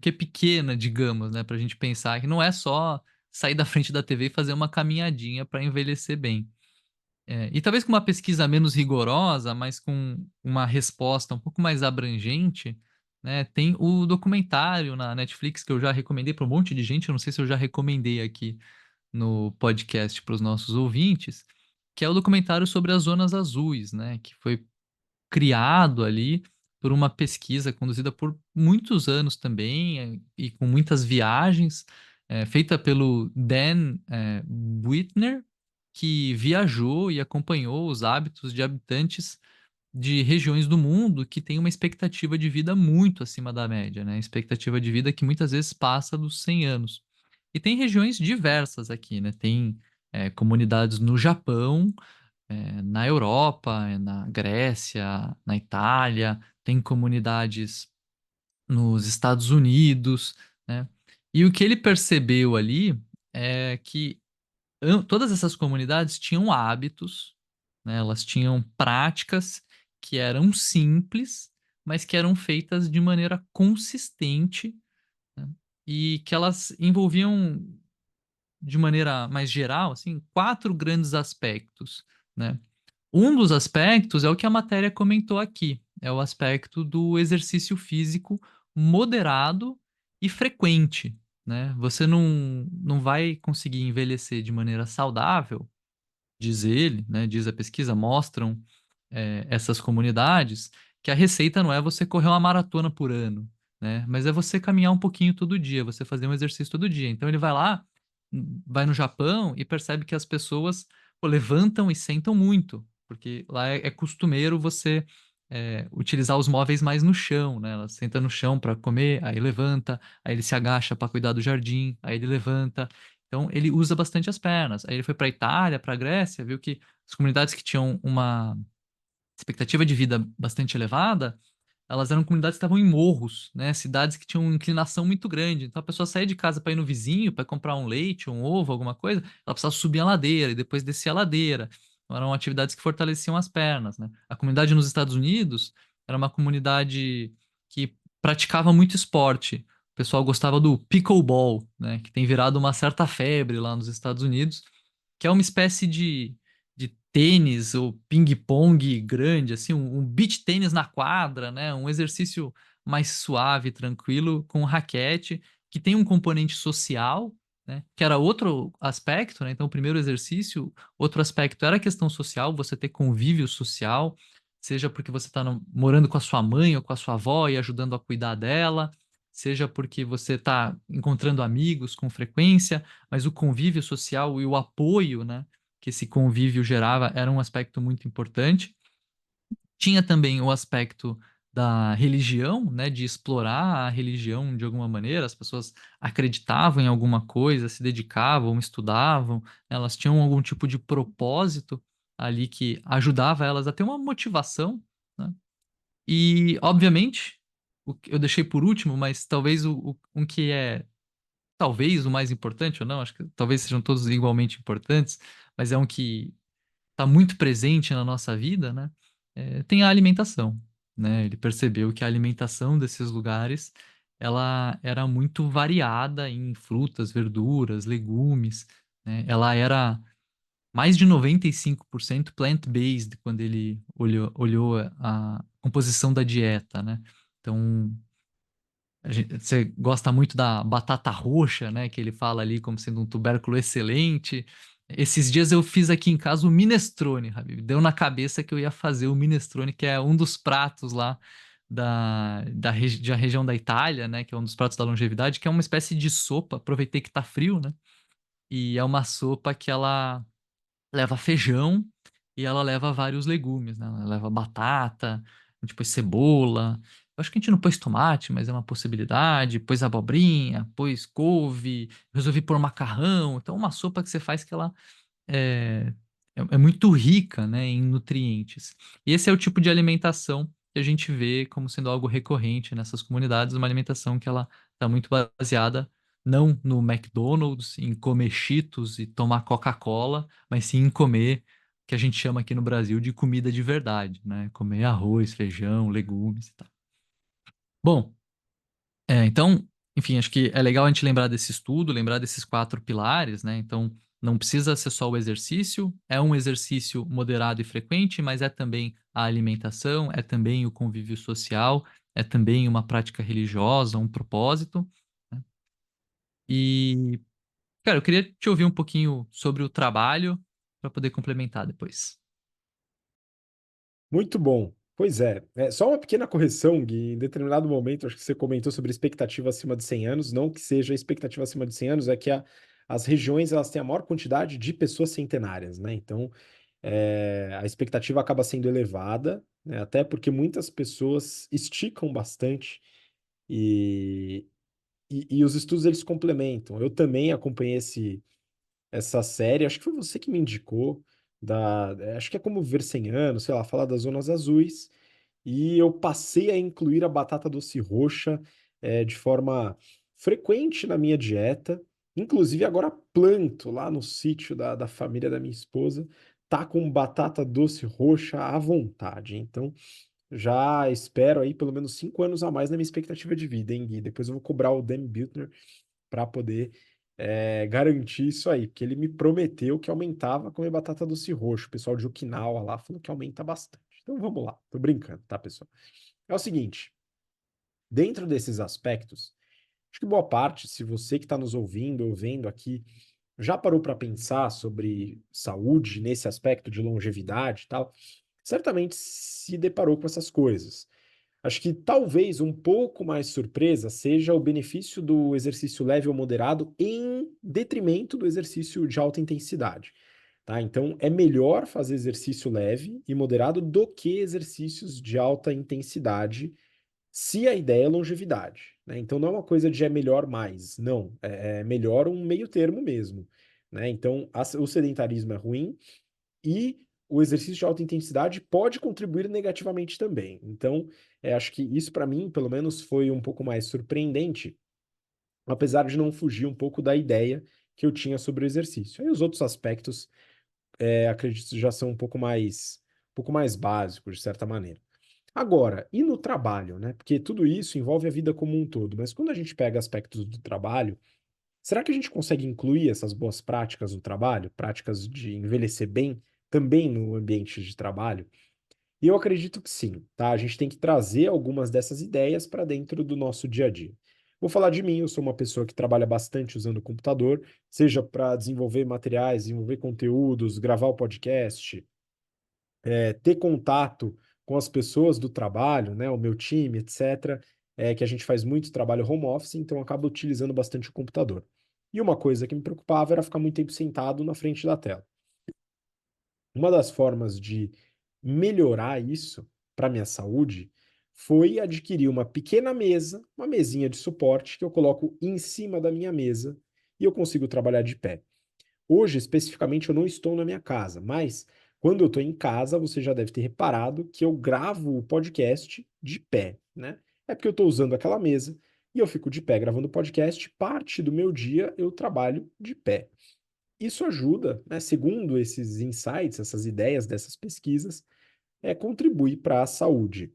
pequena, digamos, né, para a gente pensar que não é só sair da frente da TV e fazer uma caminhadinha para envelhecer bem. E talvez com uma pesquisa menos rigorosa, mas com uma resposta um pouco mais abrangente, né, tem o documentário na Netflix que eu já recomendei para um monte de gente, eu não sei se eu já recomendei aqui no podcast para os nossos ouvintes, que é o documentário sobre as zonas azuis, né, que foi criado ali por uma pesquisa conduzida por muitos anos também, e com muitas viagens, feita pelo Dan Buettner, que viajou e acompanhou os hábitos de habitantes de regiões do mundo que têm uma expectativa de vida muito acima da média, né? Expectativa de vida que muitas vezes passa dos 100 anos. E tem regiões diversas aqui, né? Tem comunidades no Japão, na Europa, na Grécia, na Itália, tem comunidades nos Estados Unidos, né? E o que ele percebeu ali é que todas essas comunidades tinham hábitos, né? Elas tinham práticas que eram simples, mas que eram feitas de maneira consistente, né? E que elas envolviam, de maneira mais geral, assim, quatro grandes aspectos, né? Um dos aspectos é o que a matéria comentou aqui, é o aspecto do exercício físico moderado e frequente, né? Você não vai conseguir envelhecer de maneira saudável, diz ele, né? Diz a pesquisa, mostram essas comunidades, que a receita não é você correr uma maratona por ano, né? Mas é você caminhar um pouquinho todo dia, você fazer um exercício todo dia. Então ele vai lá, vai no Japão e percebe que as pessoas pô, levantam e sentam muito, porque lá é costumeiro você utilizar os móveis mais no chão, né? Ela senta no chão para comer, aí levanta, aí ele se agacha para cuidar do jardim, aí ele levanta. Então ele usa bastante as pernas. Aí ele foi para a Itália, para a Grécia, viu que as comunidades que tinham uma expectativa de vida bastante elevada, elas eram comunidades que estavam em morros, né? Cidades que tinham uma inclinação muito grande. Então a pessoa saía de casa para ir no vizinho, para comprar um leite, um ovo, alguma coisa, ela precisava subir a ladeira e depois descer a ladeira. Então, eram atividades que fortaleciam as pernas, né? A comunidade nos Estados Unidos era uma comunidade que praticava muito esporte. O pessoal gostava do pickleball, né? Que tem virado uma certa febre lá nos Estados Unidos, que é uma espécie de tênis ou ping-pong grande, assim, um beach tênis na quadra, né? Um exercício mais suave, tranquilo, com raquete, que tem um componente social, né? Que era outro aspecto, né? Então, o primeiro exercício, outro aspecto era a questão social, você ter convívio social, seja porque você está morando com a sua mãe ou com a sua avó e ajudando a cuidar dela, seja porque você está encontrando amigos com frequência, mas o convívio social e o apoio, né? Que esse convívio gerava era um aspecto muito importante. Tinha também o aspecto da religião, né, de explorar a religião de alguma maneira. As pessoas acreditavam em alguma coisa, se dedicavam, estudavam, elas tinham algum tipo de propósito ali que ajudava elas a ter uma motivação, né? E, obviamente, o que eu deixei por último, mas talvez um que é talvez o mais importante ou não, acho que talvez sejam todos igualmente importantes, mas é um que está muito presente na nossa vida, né? Tem a alimentação, né? Ele percebeu que a alimentação desses lugares ela era muito variada em frutas, verduras, legumes, né? Ela era mais de 95% plant-based quando ele olhou a composição da dieta, né? Então, você gosta muito da batata roxa, né? Que ele fala ali como sendo um tubérculo excelente. Esses dias eu fiz aqui em casa o minestrone, Habib. Deu na cabeça que eu ia fazer o minestrone, que é um dos pratos lá da região da Itália, né? Que é um dos pratos da longevidade, que é uma espécie de sopa. Aproveitei que tá frio, né? E é uma sopa que ela leva feijão e ela leva vários legumes, né? Ela leva batata, a gente pôs cebola. Eu acho que a gente não pôs tomate, mas é uma possibilidade. Pôs abobrinha, pôs couve, resolvi pôr macarrão. Então, uma sopa que você faz que ela é, é muito rica, né, em nutrientes. E esse é o tipo de alimentação que a gente vê como sendo algo recorrente nessas comunidades, uma alimentação que ela está muito baseada não no McDonald's, em comer Cheetos e tomar Coca-Cola, mas sim em comer o que a gente chama aqui no Brasil de comida de verdade, né? Comer arroz, feijão, legumes e tal. Bom, então, enfim, acho que é legal a gente lembrar desse estudo, lembrar desses 4 pilares, né? Então, não precisa ser só o exercício, é um exercício moderado e frequente, mas é também a alimentação, é também o convívio social, é também uma prática religiosa, um propósito, né? E, cara, eu queria te ouvir um pouquinho sobre o trabalho para poder complementar depois. Muito bom. Pois é. Só uma pequena correção, Gui. Em determinado momento, acho que você comentou sobre expectativa acima de 100 anos. Não que seja expectativa acima de 100 anos, é que as regiões elas têm a maior quantidade de pessoas centenárias, né? Então, a expectativa acaba sendo elevada, né? Até porque muitas pessoas esticam bastante e, e os estudos eles complementam. Eu também acompanhei essa série, acho que foi você que me indicou, acho que é como Ver 100 Anos, sei lá, fala das zonas azuis, e eu passei a incluir a batata doce roxa de forma frequente na minha dieta, inclusive agora planto lá no sítio da família da minha esposa, tá com batata doce roxa à vontade, então já espero aí pelo menos 5 anos a mais na minha expectativa de vida, hein, Gui? Depois eu vou cobrar o Dan Buettner para poder garantir isso aí, porque ele me prometeu que aumentava comer batata doce roxo. O pessoal de Okinawa lá falou que aumenta bastante. Então vamos lá, tô brincando, tá, pessoal? É o seguinte, dentro desses aspectos, acho que boa parte, se você que está nos ouvindo ou vendo aqui, já parou para pensar sobre saúde nesse aspecto de longevidade e tal, certamente se deparou com essas coisas. Acho que talvez um pouco mais surpresa seja o benefício do exercício leve ou moderado em detrimento do exercício de alta intensidade, tá? Então, é melhor fazer exercício leve e moderado do que exercícios de alta intensidade, se a ideia é longevidade, né? Então, não é uma coisa de é melhor mais, não. É melhor um meio termo mesmo, né? Então, o sedentarismo é ruim, e o exercício de alta intensidade pode contribuir negativamente também. Então, acho que isso para mim, pelo menos, foi um pouco mais surpreendente, apesar de não fugir um pouco da ideia que eu tinha sobre o exercício. Aí os outros aspectos, acredito, já são um pouco mais básicos, de certa maneira. Agora, e no trabalho, né? Porque tudo isso envolve a vida como um todo, mas quando a gente pega aspectos do trabalho, será que a gente consegue incluir essas boas práticas no trabalho, práticas de envelhecer bem, também no ambiente de trabalho? E eu acredito que sim, tá? A gente tem que trazer algumas dessas ideias para dentro do nosso dia a dia. Vou falar de mim, eu sou uma pessoa que trabalha bastante usando o computador, seja para desenvolver materiais, desenvolver conteúdos, gravar o podcast, ter contato com as pessoas do trabalho, né, o meu time, etc., que a gente faz muito trabalho home office, então eu acabo utilizando bastante o computador. E uma coisa que me preocupava era ficar muito tempo sentado na frente da tela. Uma das formas de melhorar isso para minha saúde foi adquirir uma pequena mesa, uma mesinha de suporte que eu coloco em cima da minha mesa e eu consigo trabalhar de pé. Hoje, especificamente, eu não estou na minha casa, mas quando eu estou em casa, você já deve ter reparado que eu gravo o podcast de pé, né? É porque eu estou usando aquela mesa e eu fico de pé gravando o podcast. Parte do meu dia eu trabalho de pé. Isso ajuda, né? Segundo esses insights, essas ideias dessas pesquisas, contribui para a saúde.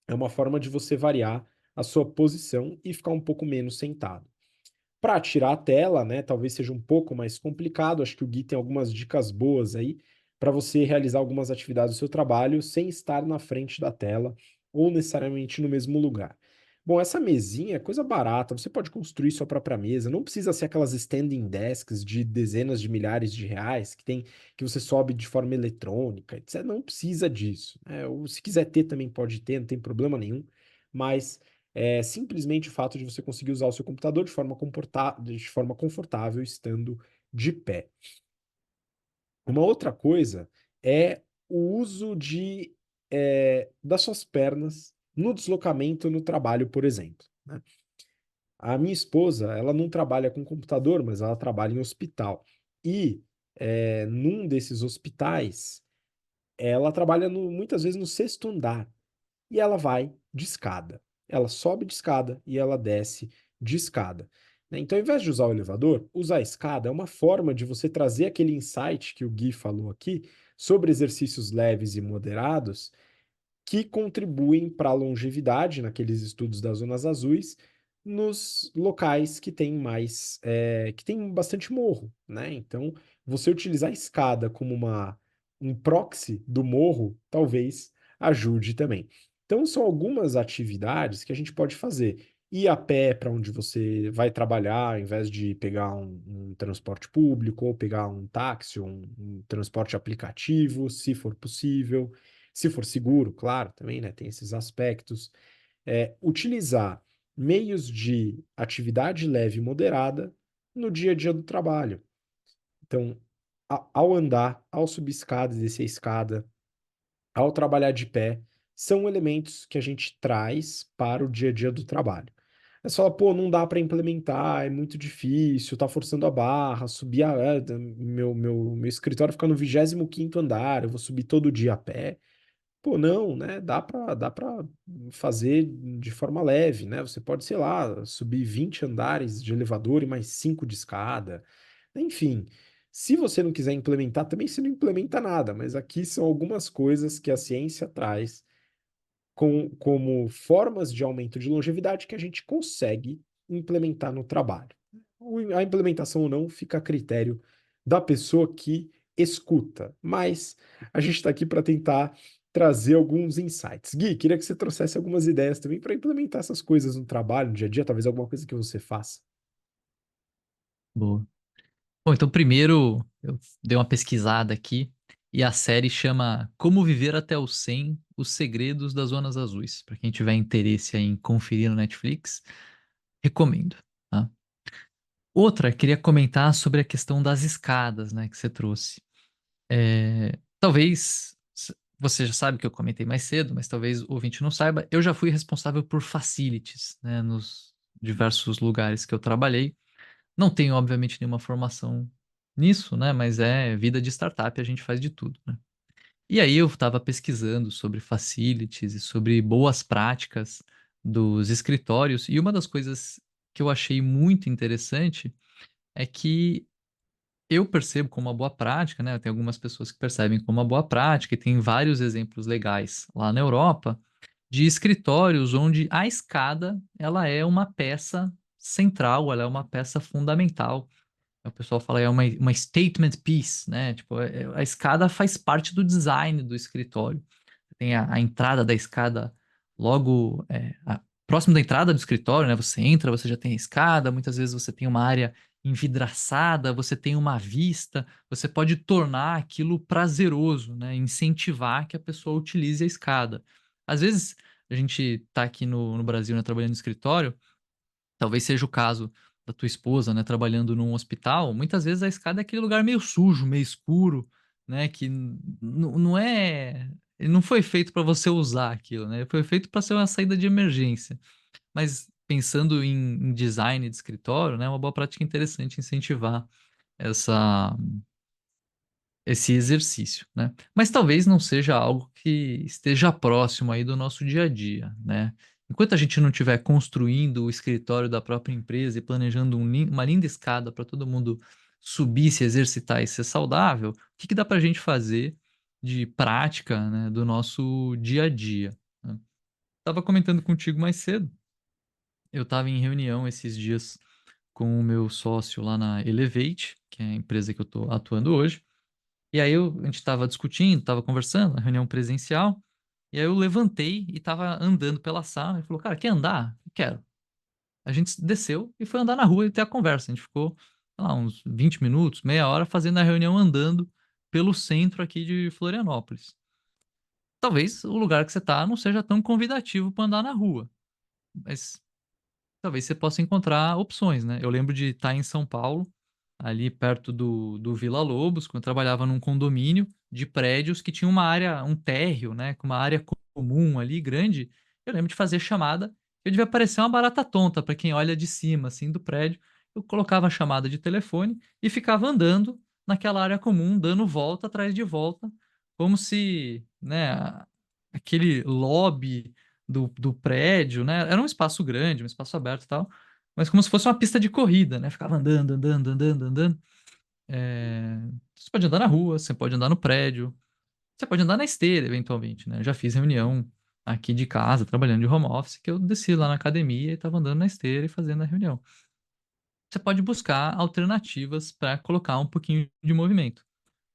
É uma forma de você variar a sua posição e ficar um pouco menos sentado. Para tirar a tela, né, talvez seja um pouco mais complicado. Acho que o Gui tem algumas dicas boas aí para você realizar algumas atividades do seu trabalho sem estar na frente da tela ou necessariamente no mesmo lugar. Bom, essa mesinha é coisa barata, você pode construir sua própria mesa, não precisa ser aquelas standing desks de dezenas de milhares de reais que você sobe de forma eletrônica, etc. Não precisa disso, né? Ou se quiser ter também pode ter, não tem problema nenhum, mas é simplesmente o fato de você conseguir usar o seu computador de forma confortável estando de pé. Uma outra coisa é o uso das suas pernas no deslocamento no trabalho, por exemplo, né? A minha esposa, ela não trabalha com computador, mas ela trabalha em hospital. E num desses hospitais, ela trabalha muitas vezes no sexto andar e ela vai de escada. Ela sobe de escada e ela desce de escada, né? Então, ao invés de usar o elevador, usar a escada é uma forma de você trazer aquele insight que o Gui falou aqui sobre exercícios leves e moderados que contribuem para a longevidade naqueles estudos das zonas azuis nos locais que têm que tem bastante morro, né? Então, você utilizar a escada como um proxy do morro, talvez ajude também. Então, são algumas atividades que a gente pode fazer. Ir a pé para onde você vai trabalhar, ao invés de pegar um transporte público, ou pegar um táxi, ou um transporte aplicativo, se for possível. Se for seguro, claro, também, né? Tem esses aspectos. Utilizar meios de atividade leve e moderada no dia a dia do trabalho. Então, ao andar, ao subir escada e descer escada, ao trabalhar de pé, são elementos que a gente traz para o dia a dia do trabalho. Aí você fala, pô, não dá para implementar, é muito difícil, tá forçando a barra, meu escritório fica no 25º andar, eu vou subir todo dia a pé. Pô, não, né? Dá pra fazer de forma leve, né? Você pode, sei lá, subir 20 andares de elevador e mais 5 de escada. Enfim, se você não quiser implementar, também você não implementa nada, mas aqui são algumas coisas que a ciência traz como formas de aumento de longevidade que a gente consegue implementar no trabalho. A implementação ou não fica a critério da pessoa que escuta, mas a gente está aqui para tentar trazer alguns insights. Gui, queria que você trouxesse algumas ideias também para implementar essas coisas no trabalho, no dia a dia, talvez alguma coisa que você faça. Boa. Bom, então primeiro eu dei uma pesquisada aqui e a série chama Como Viver até os 100, Os Segredos das Zonas Azuis. Para quem tiver interesse aí em conferir no Netflix, recomendo, tá? Outra, queria comentar sobre a questão das escadas, né, que você trouxe. Talvez você já sabe que eu comentei mais cedo, mas talvez o ouvinte não saiba, eu já fui responsável por facilities, né, nos diversos lugares que eu trabalhei. Não tenho, obviamente, nenhuma formação nisso, né? Mas é vida de startup, a gente faz de tudo, né? E aí eu estava pesquisando sobre facilities e sobre boas práticas dos escritórios, e uma das coisas que eu achei muito interessante é que eu percebo como uma boa prática, né? Tem algumas pessoas que percebem como uma boa prática, e tem vários exemplos legais lá na Europa de escritórios onde a escada ela é uma peça central, ela é uma peça fundamental. O pessoal fala é uma statement piece, né? Tipo, a escada faz parte do design do escritório. Tem a entrada da escada logo próximo da entrada do escritório, né? Você entra, você já tem a escada, muitas vezes você tem uma área envidraçada, você tem uma vista, você pode tornar aquilo prazeroso, né? Incentivar que a pessoa utilize a escada. Às vezes, a gente está aqui no Brasil, né, trabalhando no escritório. Talvez seja o caso da tua esposa, né, trabalhando num hospital. Muitas vezes a escada é aquele lugar meio sujo, meio escuro, né, que não é, ele não foi feito para você usar aquilo, né? Foi feito para ser uma saída de emergência. Mas pensando em design de escritório, né, é uma boa prática interessante incentivar essa esse exercício, né? Mas talvez não seja algo que esteja próximo aí do nosso dia a dia, né? Enquanto a gente não estiver construindo o escritório da própria empresa e planejando uma linda escada para todo mundo subir, se exercitar e ser saudável, o que que dá para a gente fazer de prática, né, do nosso dia a dia, né? Estava comentando contigo mais cedo, eu estava em reunião esses dias com o meu sócio lá na Elevate, que é a empresa que eu estou atuando hoje. E aí a gente estava discutindo, estava conversando, na reunião presencial, E aí eu levantei e tava andando pela sala. Ele falou, cara, quer andar? Eu quero. A gente desceu e foi andar na rua e ter a conversa. A gente ficou, sei lá, uns 20 minutos, meia hora, fazendo a reunião andando pelo centro aqui de Florianópolis. Talvez o lugar que você tá não seja tão convidativo para andar na rua, mas talvez você possa encontrar opções, né? Eu lembro de estar em São Paulo, ali perto do Vila Lobos, quando eu trabalhava num condomínio de prédios que tinha uma área, um térreo, né? Com uma área comum ali, grande. Eu lembro de fazer chamada. Eu devia parecer uma barata tonta para quem olha de cima, assim, do prédio. Eu colocava a chamada de telefone e ficava andando naquela área comum, dando volta atrás de volta, como se, né, aquele lobby do prédio, né? Era um espaço grande, um espaço aberto e tal, mas como se fosse uma pista de corrida, né? Ficava andando, andando, andando, andando. É, Você pode andar na rua, você pode andar no prédio, você pode andar na esteira, eventualmente, né? Eu já fiz reunião aqui de casa, trabalhando de home office, que eu desci lá na academia e estava andando na esteira e fazendo a reunião. Você pode buscar alternativas para colocar um pouquinho de movimento.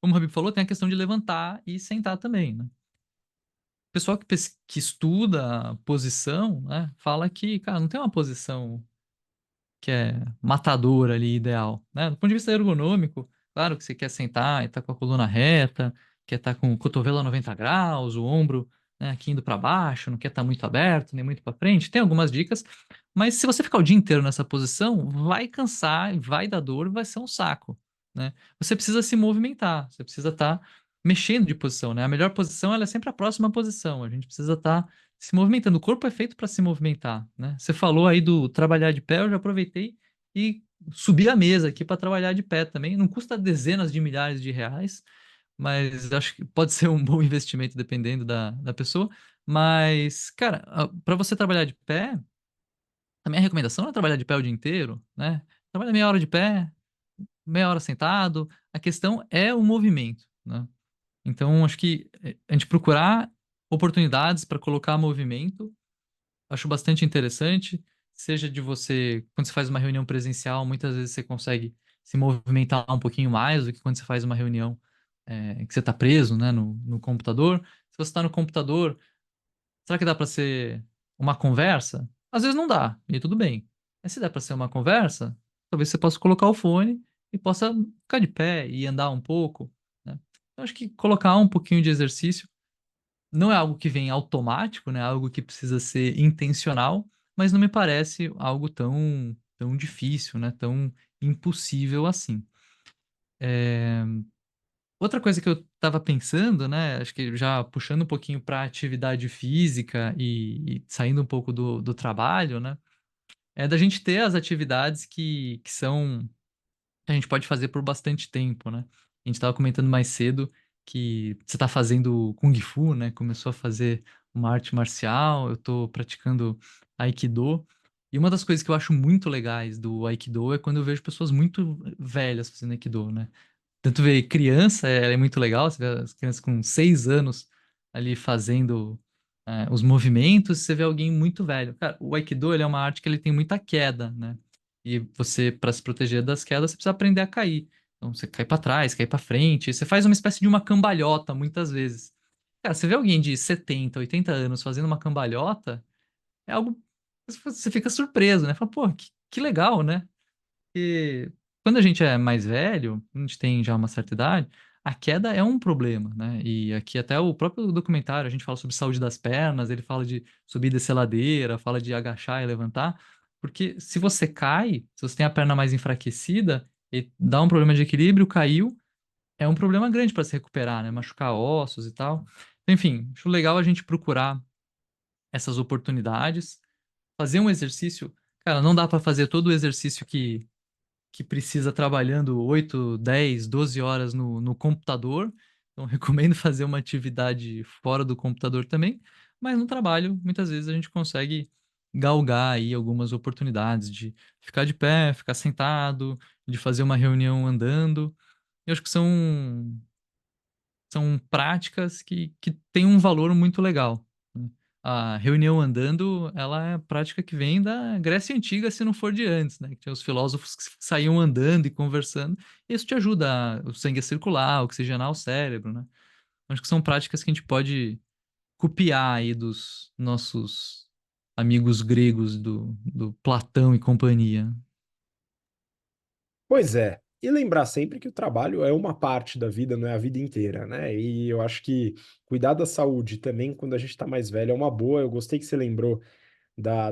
Como o Habib falou, tem a questão de levantar e sentar também, né? O pessoal que estuda a posição, né, fala que, cara, não tem uma posição que é matadora ali, ideal, né? Do ponto de vista ergonômico, claro que você quer sentar e tá com a coluna reta, quer estar com o cotovelo a 90 graus, o ombro, né, aqui indo para baixo, não quer estar muito aberto, nem muito para frente. Tem algumas dicas, mas se você ficar o dia inteiro nessa posição, vai cansar, vai dar dor, vai ser um saco, né? Você precisa se movimentar, você precisa estar mexendo de posição, né? A melhor posição, ela é sempre a próxima posição. A gente precisa estar se movimentando. O corpo é feito para se movimentar, né? Você falou aí do trabalhar de pé, eu já aproveitei e subi a mesa aqui para trabalhar de pé também. Não custa dezenas de milhares de reais, mas acho que pode ser um bom investimento dependendo da pessoa. Mas, cara, para você trabalhar de pé, a minha recomendação não é trabalhar de pé o dia inteiro, né? Trabalha meia hora de pé, meia hora sentado. A questão é o movimento, né? Então, acho que a gente procurar oportunidades para colocar movimento. Acho bastante interessante, seja de você, quando você faz uma reunião presencial, muitas vezes você consegue se movimentar um pouquinho mais do que quando você faz uma reunião que você está preso, né, no computador. Se você está no computador, será que dá para ser uma conversa? Às vezes não dá, e tudo bem. Mas se dá para ser uma conversa, talvez você possa colocar o fone e possa ficar de pé e andar um pouco, né? Eu acho que colocar um pouquinho de exercício não é algo que vem automático, né? Algo que precisa ser intencional, mas não me parece algo tão difícil, né? Tão impossível assim. É, Outra coisa que eu estava pensando, né? Acho que já puxando um pouquinho para atividade física e saindo um pouco do trabalho, né? É da gente ter as atividades que são a gente pode fazer por bastante tempo, né? A gente estava comentando mais cedo que você está fazendo Kung Fu, né? Começou a fazer uma arte marcial, eu estou praticando Aikido. E uma das coisas que eu acho muito legais do Aikido é quando eu vejo pessoas muito velhas fazendo Aikido, né? Tanto ver criança, é muito legal, você vê as crianças com 6 anos ali fazendo os movimentos, você vê alguém muito velho. Cara, o Aikido, ele é uma arte que ele tem muita queda, né? E você, para se proteger das quedas, você precisa aprender a cair. Então, você cai para trás, cai para frente, você faz uma espécie de uma cambalhota, muitas vezes. Cara, você vê alguém de 70, 80 anos fazendo uma cambalhota, é algo... Você fica surpreso, né? Fala, pô, que legal, né? E quando a gente é mais velho, a gente tem já uma certa idade, a queda é um problema, né? E aqui até o próprio documentário, a gente fala sobre saúde das pernas, ele fala de subir e descer ladeira, fala de agachar e levantar, porque se você cai, se você tem a perna mais enfraquecida, e dá um problema de equilíbrio, caiu, é um problema grande para se recuperar, né? Machucar ossos e tal. Enfim, acho legal a gente procurar essas oportunidades, fazer um exercício. Cara, não dá para fazer todo o exercício que precisa trabalhando 8, 10, 12 horas no computador. Então, recomendo fazer uma atividade fora do computador também. Mas no trabalho, muitas vezes a gente consegue galgar aí algumas oportunidades de ficar de pé, ficar sentado, de fazer uma reunião andando. Eu acho que são práticas que têm um valor muito legal, né? A reunião andando, ela é a prática que vem da Grécia Antiga, se não for de antes, né? Que tinha os filósofos que saíam andando e conversando. E isso te ajuda o sangue a circular, a oxigenar o cérebro, né? Acho que são práticas que a gente pode copiar aí dos nossos amigos gregos do Platão e companhia. Pois é. E lembrar sempre que o trabalho é uma parte da vida, não é a vida inteira, né? E eu acho que cuidar da saúde também quando a gente está mais velho é uma boa. Eu gostei que você lembrou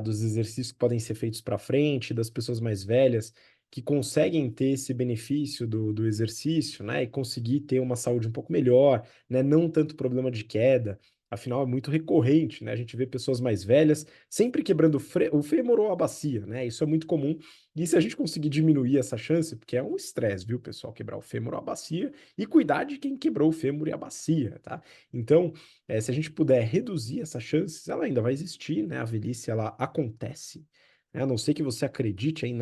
dos exercícios que podem ser feitos para frente, das pessoas mais velhas que conseguem ter esse benefício do exercício, né? E conseguir ter uma saúde um pouco melhor, né? Não tanto problema de queda. Afinal, é muito recorrente, né? A gente vê pessoas mais velhas sempre quebrando o fêmur ou a bacia, né? Isso é muito comum. E se a gente conseguir diminuir essa chance, porque é um estresse, viu, pessoal, quebrar o fêmur ou a bacia, e cuidar de quem quebrou o fêmur e a bacia, tá? Então, se a gente puder reduzir essas chances, ela ainda vai existir, né? A velhice, ela acontece, né? A não ser que você acredite aí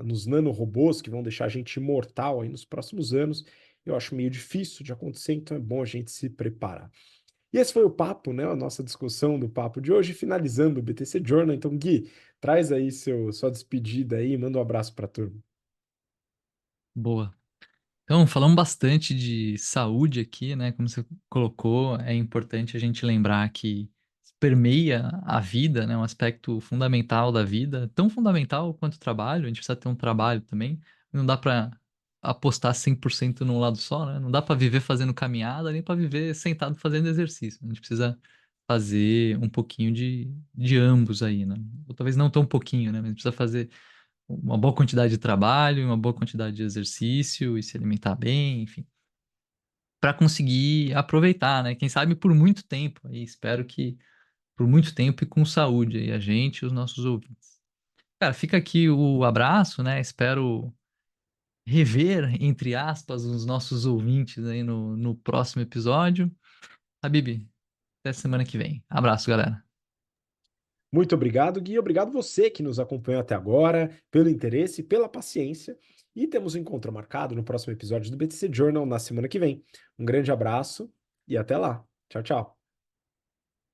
nos nanorobôs que vão deixar a gente imortal aí nos próximos anos. Eu acho meio difícil de acontecer, então é bom a gente se preparar. E esse foi o papo, né? A nossa discussão do papo de hoje, finalizando o BTC Journal. Então, Gui, traz aí sua despedida aí, manda um abraço para a turma. Boa. Então, falamos bastante de saúde aqui, né? Como você colocou, é importante a gente lembrar que permeia a vida, né? Um aspecto fundamental da vida, tão fundamental quanto o trabalho. A gente precisa ter um trabalho também. Não dá para apostar 100% num lado só, né? Não dá para viver fazendo caminhada, nem para viver sentado fazendo exercício. A gente precisa fazer um pouquinho de ambos aí, né? Ou talvez não tão pouquinho, né? Mas a gente precisa fazer uma boa quantidade de trabalho, uma boa quantidade de exercício e se alimentar bem, enfim, para conseguir aproveitar, né? Quem sabe por muito tempo, aí espero que por muito tempo e com saúde aí a gente e os nossos ouvintes. Cara, fica aqui o abraço, né? Espero rever, entre aspas, os nossos ouvintes aí no próximo episódio. Habib, até semana que vem. Abraço, galera. Muito obrigado, Gui. Obrigado você que nos acompanhou até agora, pelo interesse, pela paciência. E temos um encontro marcado no próximo episódio do BTC Journal na semana que vem. Um grande abraço e até lá. Tchau, tchau.